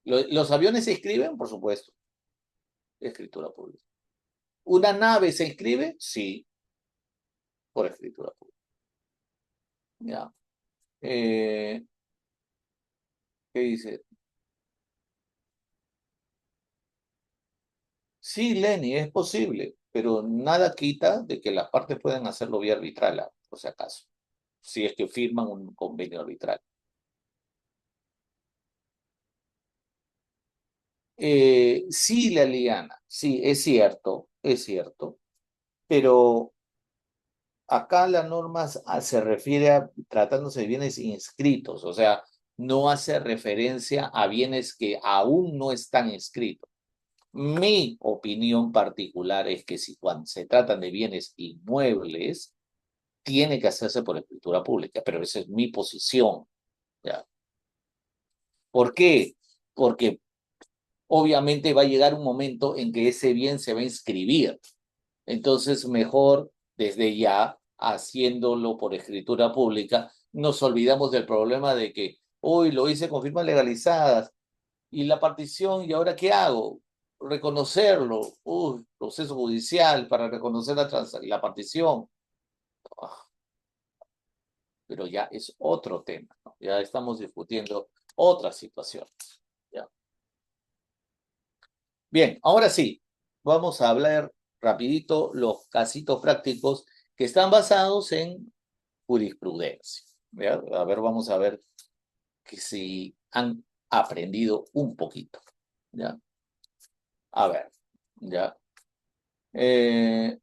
A: ¿Los aviones se inscriben? Por supuesto. Escritura pública. ¿Una nave se inscribe? Sí, por escritura pública. Ya. ¿Qué dice? Sí, Lenny, es posible, pero nada quita de que las partes puedan hacerlo vía arbitral, por si acaso, si es que firman un convenio arbitral. Sí, la liana, sí, es cierto, pero acá la norma se refiere a tratándose de bienes inscritos, o sea, no hace referencia a bienes que aún no están inscritos. Mi opinión particular es que si cuando se tratan de bienes inmuebles, tiene que hacerse por escritura pública, pero esa es mi posición. ¿Ya? ¿Por qué? Porque obviamente va a llegar un momento en que ese bien se va a inscribir. Entonces, mejor desde ya, haciéndolo por escritura pública, nos olvidamos del problema de que hoy lo hice con firmas legalizadas y la partición, ¿y ahora qué hago? Reconocerlo, proceso judicial para reconocer la partición. Ah, pero ya es otro tema, ¿no? Ya estamos discutiendo otra situación. ¿Ya? Bien, ahora sí, vamos a hablar rapidito los casitos prácticos que están basados en jurisprudencia. ¿Ya? A ver, vamos a ver que si han aprendido un poquito. ¿Ya? A ver, ¿ya? Eh,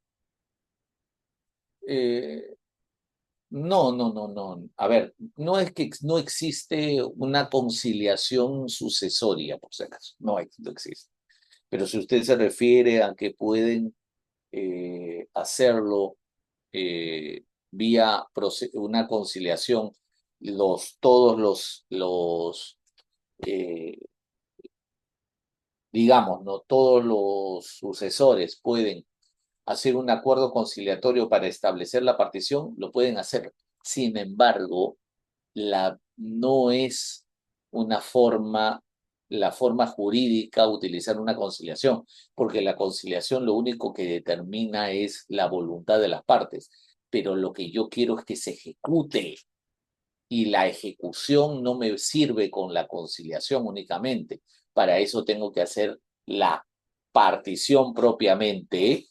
A: eh, no, no, no, no. A ver, no es que no existe una conciliación sucesoria, por si acaso. No, no existe. Pero si usted se refiere a que pueden hacerlo vía una conciliación, todos eh, digamos, no todos los sucesores pueden hacer un acuerdo conciliatorio para establecer la partición, lo pueden hacer. Sin embargo, no es una forma, la forma jurídica utilizar una conciliación, porque la conciliación lo único que determina es la voluntad de las partes, pero lo que yo quiero es que se ejecute y la ejecución no me sirve con la conciliación únicamente. Para eso tengo que hacer la partición propiamente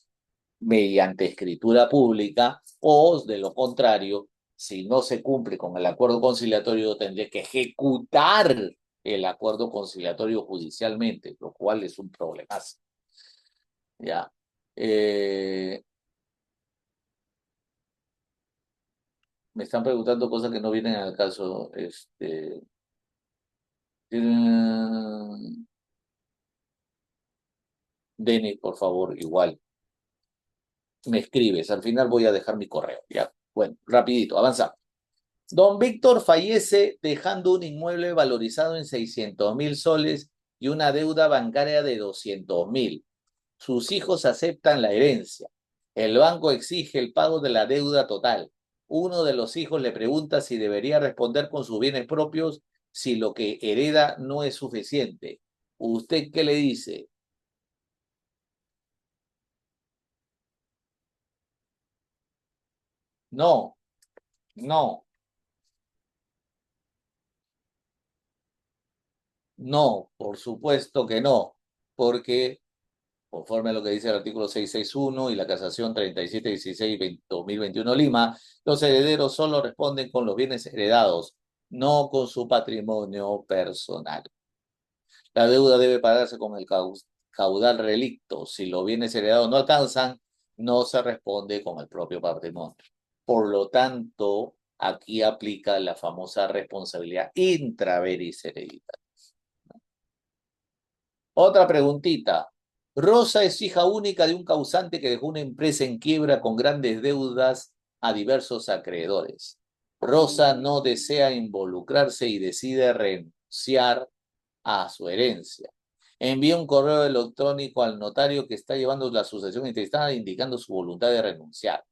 A: mediante escritura pública, o de lo contrario, si no se cumple con el acuerdo conciliatorio, tendré que ejecutar el acuerdo conciliatorio judicialmente, lo cual es un problema. ¿Ya? Eh, Me están preguntando cosas que no vienen al caso. Denis, por favor, igual. Me escribes. Al final voy a dejar mi correo. Ya. Bueno, rapidito, avanzamos. Don Víctor fallece dejando un inmueble valorizado en 600.000 soles y una deuda bancaria de 200.000. Sus hijos aceptan la herencia. El banco exige el pago de la deuda total. Uno de los hijos le pregunta si debería responder con sus bienes propios si lo que hereda no es suficiente. ¿Usted qué le dice? No, no, no, por supuesto que no, porque conforme a lo que dice el artículo 661 y la casación 3716-2021 Lima, los herederos solo responden con los bienes heredados, no con su patrimonio personal. La deuda debe pagarse con el caudal relicto. Si los bienes heredados no alcanzan, no se responde con el propio patrimonio. Por lo tanto, aquí aplica la famosa responsabilidad intraveris hereditaria. Otra preguntita. Rosa es hija única de un causante que dejó una empresa en quiebra con grandes deudas a diversos acreedores. Rosa no desea involucrarse y decide renunciar a su herencia. Envía un correo electrónico al notario que está llevando la sucesión intestada indicando su voluntad de renunciar.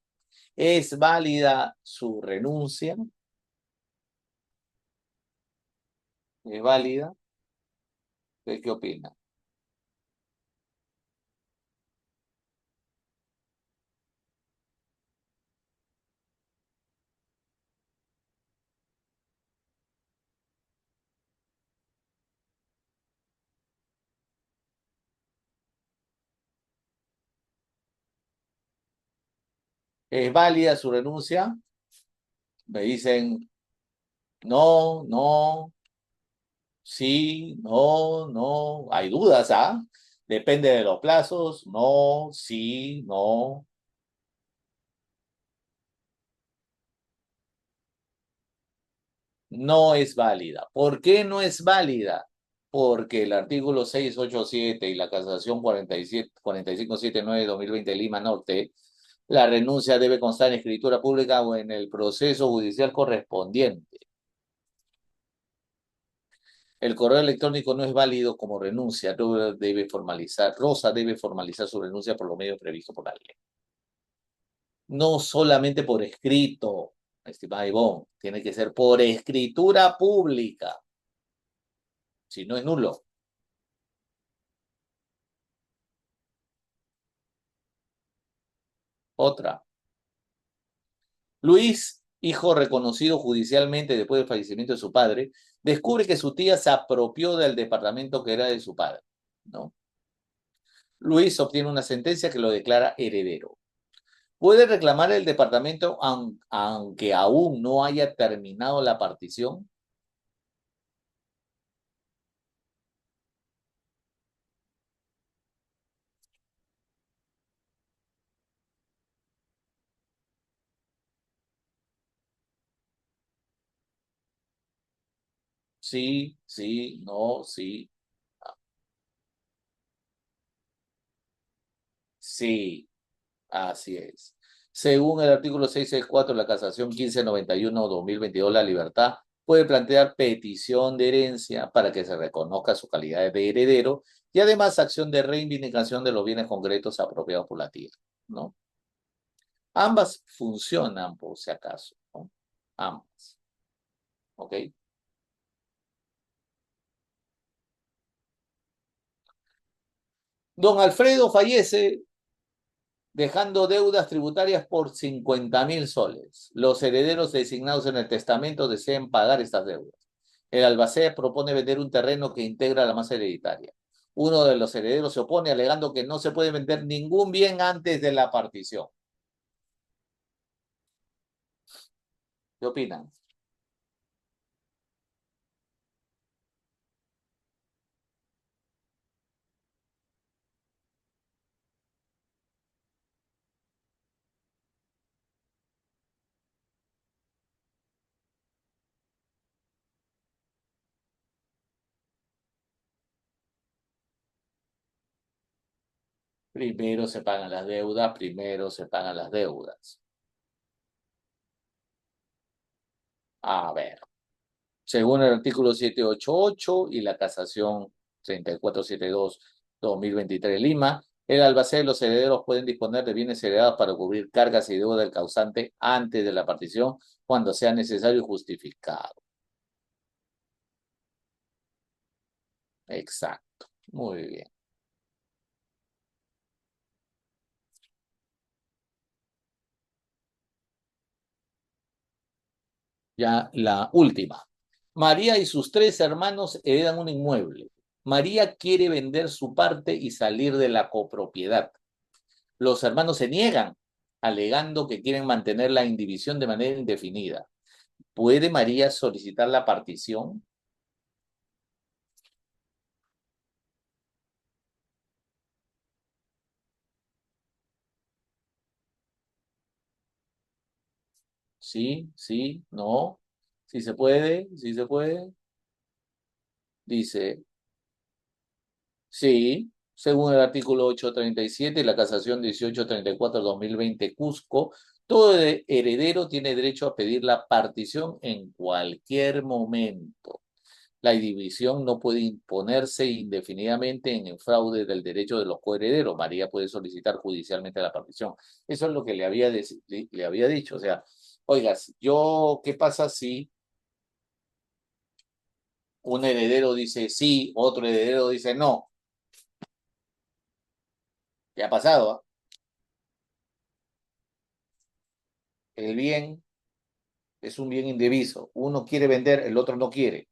A: ¿Es válida su renuncia? ¿Es válida? ¿Qué opina? ¿Es válida su renuncia? Me dicen no, no, sí, no, no. Hay dudas, ¿ah? Depende de los plazos. No, sí, no. No es válida. ¿Por qué no es válida? Porque el artículo 687 y la casación 47, 4579-2020 Lima Norte, la renuncia debe constar en escritura pública o en el proceso judicial correspondiente. El correo electrónico no es válido como renuncia, Rosa debe formalizar su renuncia por los medios previstos por la ley. No solamente por escrito, estimada Ivonne, tiene que ser por escritura pública, si no es nulo. Otra. Luis, hijo reconocido judicialmente después del fallecimiento de su padre, descubre que su tía se apropió del departamento que era de su padre, ¿no? Luis obtiene una sentencia que lo declara heredero. ¿Puede reclamar el departamento aunque aún no haya terminado la partición? Sí, sí, no, sí, sí. Así es. Según el artículo 664 de la casación 1591-2022, la libertad puede plantear petición de herencia para que se reconozca su calidad de heredero y además acción de reivindicación de los bienes concretos apropiados por la tierra, ¿no? Ambas funcionan por si acaso, ¿no? Ambas, ¿ok? Don Alfredo fallece dejando deudas tributarias por 50.000 soles. Los herederos designados en el testamento desean pagar estas deudas. El albacea propone vender un terreno que integra la masa hereditaria. Uno de los herederos se opone alegando que no se puede vender ningún bien antes de la partición. ¿Qué opinan? Primero se pagan las deudas, primero se pagan las deudas. A ver, según el artículo 788 y la casación 3472-2023 Lima, el albacea y los herederos pueden disponer de bienes heredados para cubrir cargas y deudas del causante antes de la partición cuando sea necesario y justificado. Exacto. Muy bien. Ya la última. María y sus tres hermanos heredan un inmueble. María quiere vender su parte y salir de la copropiedad. Los hermanos se niegan, alegando que quieren mantener la indivisión de manera indefinida. ¿Puede María solicitar la partición? Sí, sí, no. Sí se puede, sí se puede. Dice, sí, según el artículo 837 y la casación 1834-2020 Cusco, todo heredero tiene derecho a pedir la partición en cualquier momento. La división no puede imponerse indefinidamente en el fraude del derecho de los coherederos. María puede solicitar judicialmente la partición. Eso es lo que le había dicho. O sea, oigas, yo, ¿qué pasa si un heredero dice sí, otro heredero dice no? ¿Qué ha pasado? ¿Ah? El bien es un bien indiviso. Uno quiere vender, el otro no quiere.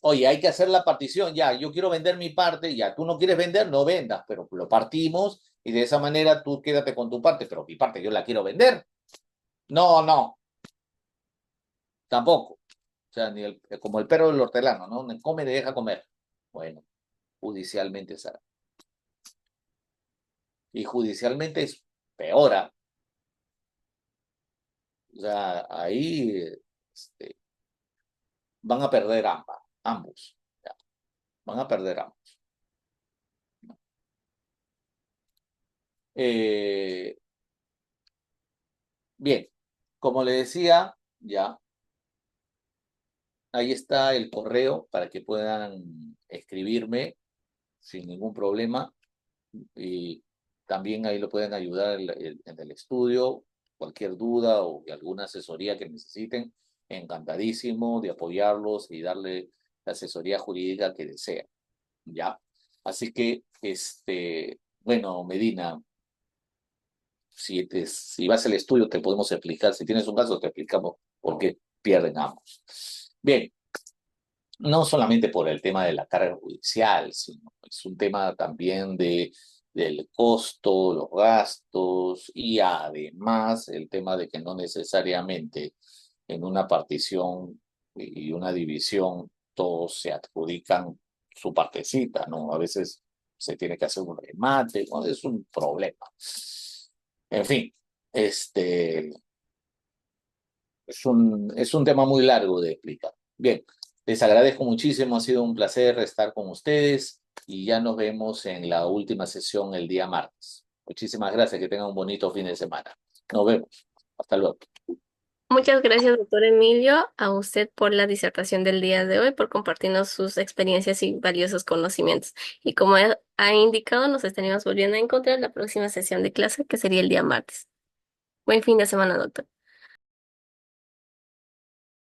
A: Oye, hay que hacer la partición, ya, yo quiero vender mi parte, ya, tú no quieres vender, no vendas, pero lo partimos y de esa manera tú quédate con tu parte, pero mi parte yo la quiero vender. No, no, tampoco. O sea, ni como el perro del hortelano, ¿no? Ni come ni deja comer. Bueno, judicialmente será. Y judicialmente es peor. ¿Ah? O sea, ahí este, van a perder ambos. Ya, van a perder ambos. Eh, bien, como le decía, ya, ahí está el correo para que puedan escribirme sin ningún problema. Y también ahí lo pueden ayudar en el estudio, cualquier duda o alguna asesoría que necesiten, encantadísimo de apoyarlos y darle la asesoría jurídica que desean, ¿ya? Así que, bueno, Medina, si vas al estudio te podemos explicar, si tienes un caso te explicamos por qué pierden ambos. Bien, no solamente por el tema de la carga judicial, sino es un tema también del costo, los gastos y además el tema de que no necesariamente en una partición y una división todos se adjudican su partecita, ¿no? A veces se tiene que hacer un remate, ¿no? Es un problema. En fin, este, es un tema muy largo de explicar. Bien, les agradezco muchísimo, ha sido un placer estar con ustedes y ya nos vemos en la última sesión el día martes. Muchísimas gracias, que tengan un bonito fin de semana. Nos vemos. Hasta luego.
B: Muchas gracias, doctor Emilio, a usted por la disertación del día de hoy, por compartirnos sus experiencias y valiosos conocimientos. Y como ha indicado, nos estaremos volviendo a encontrar en la próxima sesión de clase, que sería el día martes. Buen fin de semana, doctor.